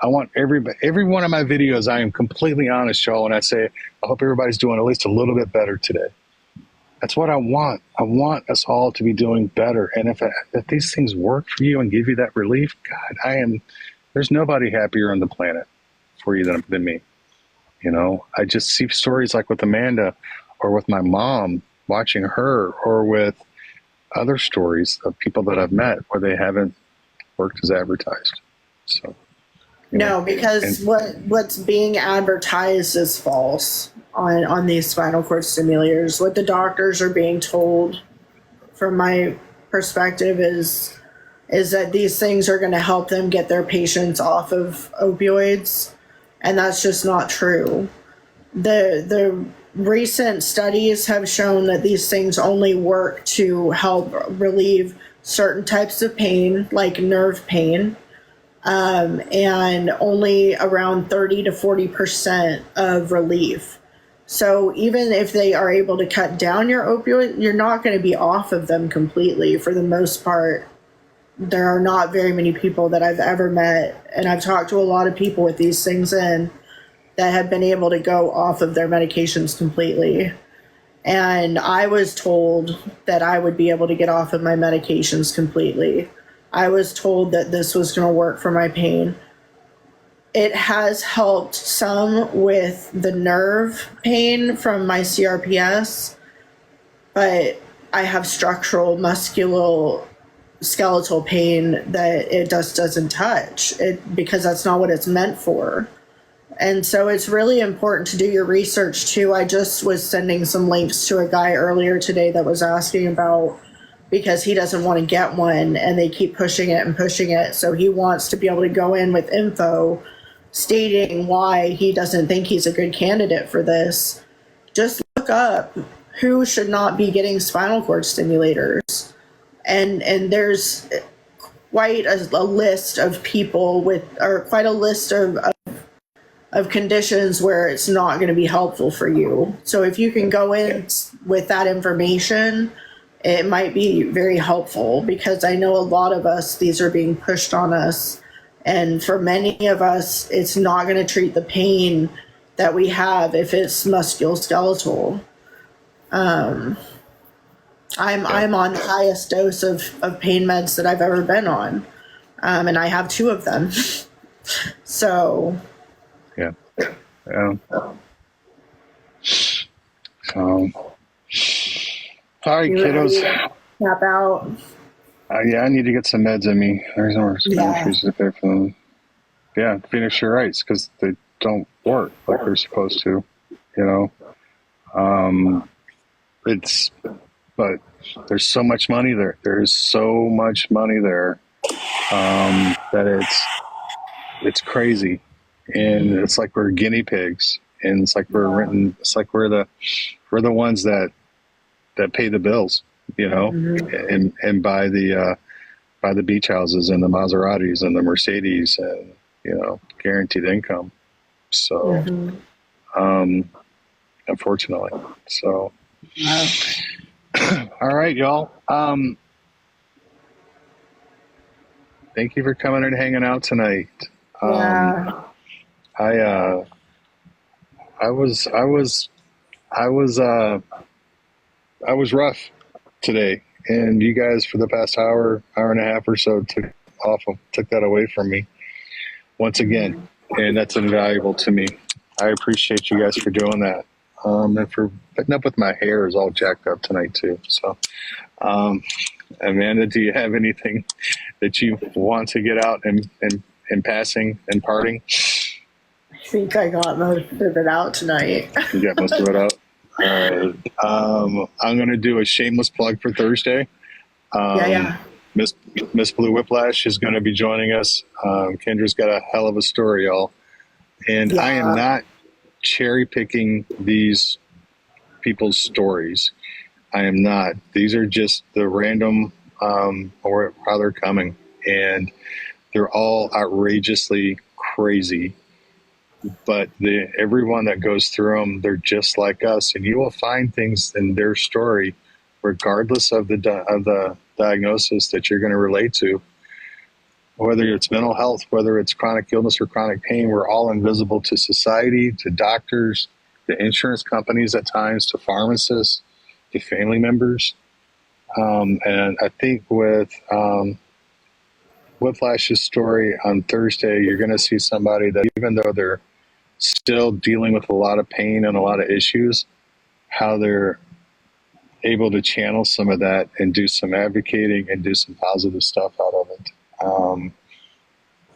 I want every one of my videos, I am completely honest, y'all, when I say, I hope everybody's doing at least a little bit better today. That's what I want. I want us all to be doing better. And if these things work for you and give you that relief, God, there's nobody happier on the planet for you than me. I just see stories like with Amanda or with my mom, watching her, or with other stories of people that I've met where they haven't worked as advertised. So, no, because what's being advertised is false on these spinal cord stimulators. What the doctors are being told, from my perspective, is that these things are going to help them get their patients off of opioids, and that's just not true. The recent studies have shown that these things only work to help relieve certain types of pain, like nerve pain. and only around 30 to 40% of relief. So even if they are able to cut down your opioid, you're not going to be off of them completely. For the most part, there are not very many people that I've ever met, and I've talked to a lot of people with these things in, that have been able to go off of their medications completely. And I was told that I would be able to get off of my medications completely. I was told that this was going to work for my pain. It has helped some with the nerve pain from my CRPS, but I have structural musculoskeletal pain that it just doesn't touch it, because that's not what it's meant for. And so it's really important to do your research too. I just was sending some links to a guy earlier today that was asking about, because he doesn't want to get one and they keep pushing it and pushing it. So he wants to be able to go in with info stating why he doesn't think he's a good candidate for this. Just look up who should not be getting spinal cord stimulators. And there's quite a list of people quite a list of conditions where it's not going to be helpful for you. So if you can go in with that information, it might be very helpful, because I know a lot of us, these are being pushed on us. And for many of us, it's not going to treat the pain that we have if it's musculoskeletal. I'm on the highest dose of pain meds that I've ever been on. And I have 2 of them. So... Yeah. All right, kiddos. Tap out. Yeah, I need to get some meds in me. There's no issues to pay for them. Yeah, Phoenix, you're right, because they don't work like they're supposed to. But there's so much money there. There's so much money there that it's crazy. And it's like we're guinea pigs, and it's like we're renting. It's like we're the ones that pay the bills, and buy the beach houses and the Maseratis and the Mercedes, and guaranteed income. So, unfortunately, so. All right, y'all. Thank you for coming and hanging out tonight. I was rough today, and you guys for the past hour and a half or so took that away from me once again, and that's invaluable to me. I appreciate you guys for doing that, and for putting up with my hair is all jacked up tonight too. So, Amanda, do you have anything that you want to get out in passing and parting? I think I got most of it out tonight. You got most of it out? All right. I'm going to do a shameless plug for Thursday. Miss Blue Whiplash is going to be joining us. Kendra's got a hell of a story, y'all. And I am not cherry picking these people's stories. I am not. These are just the random or how they're coming. And they're all outrageously crazy. But everyone that goes through them, they're just like us, and you will find things in their story, regardless of the diagnosis that you're going to relate to. Whether it's mental health, whether it's chronic illness or chronic pain, we're all invisible to society, to doctors, to insurance companies at times, to pharmacists, to family members. And I think with Whiplash's story on Thursday, you're going to see somebody that, even though they're still dealing with a lot of pain and a lot of issues, how they're able to channel some of that and do some advocating and do some positive stuff out of it.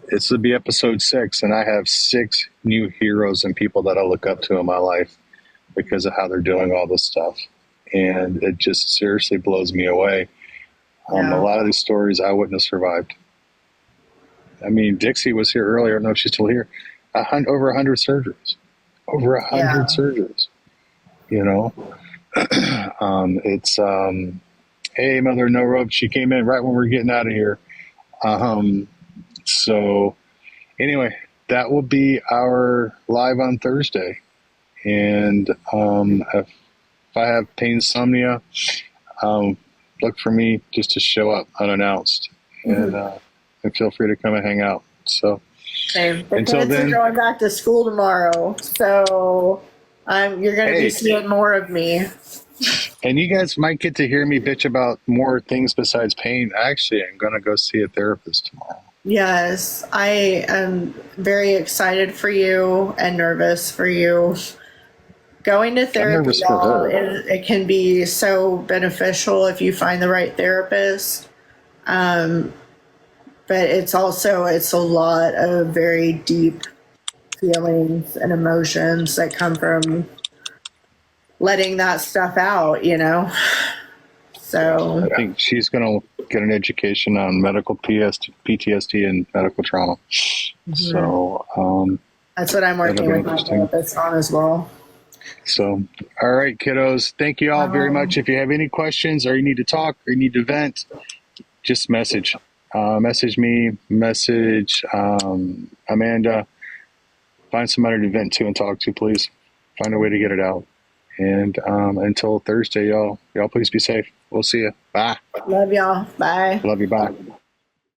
This will be episode 6, and I have 6 new heroes and people that I look up to in my life because of how they're doing all this stuff. And it just seriously blows me away. A lot of these stories I wouldn't have survived. I mean, Dixie was here earlier. No, she's still here. Over 100 surgeries. Over 100 surgeries. It's hey, Mother No Rope. She came in right when we were getting out of here. So anyway, that will be our live on Thursday. And if I have pain insomnia, look for me just to show up unannounced, and feel free to come and hang out. So Okay. The until kids then, are going back to school tomorrow, so you're going to be seeing more of me. and you guys might get to hear me bitch about more things besides pain. Actually, I'm going to go see a therapist tomorrow. Yes, I am very excited for you and nervous for you. Going to therapy, nervous for y'all, her. it can be so beneficial if you find the right therapist. But it's a lot of very deep feelings and emotions that come from letting that stuff out, So I think she's going to get an education on medical PTSD and medical trauma. So that's what I'm working with my therapist on as well. So, all right, kiddos. Thank you all very much. If you have any questions or you need to talk or you need to vent, just message me, message Amanda. Find somebody to vent to and talk to, please. Find a way to get it out. And until Thursday, y'all please be safe. We'll see you. Bye. Love y'all. Bye. Love you. Bye.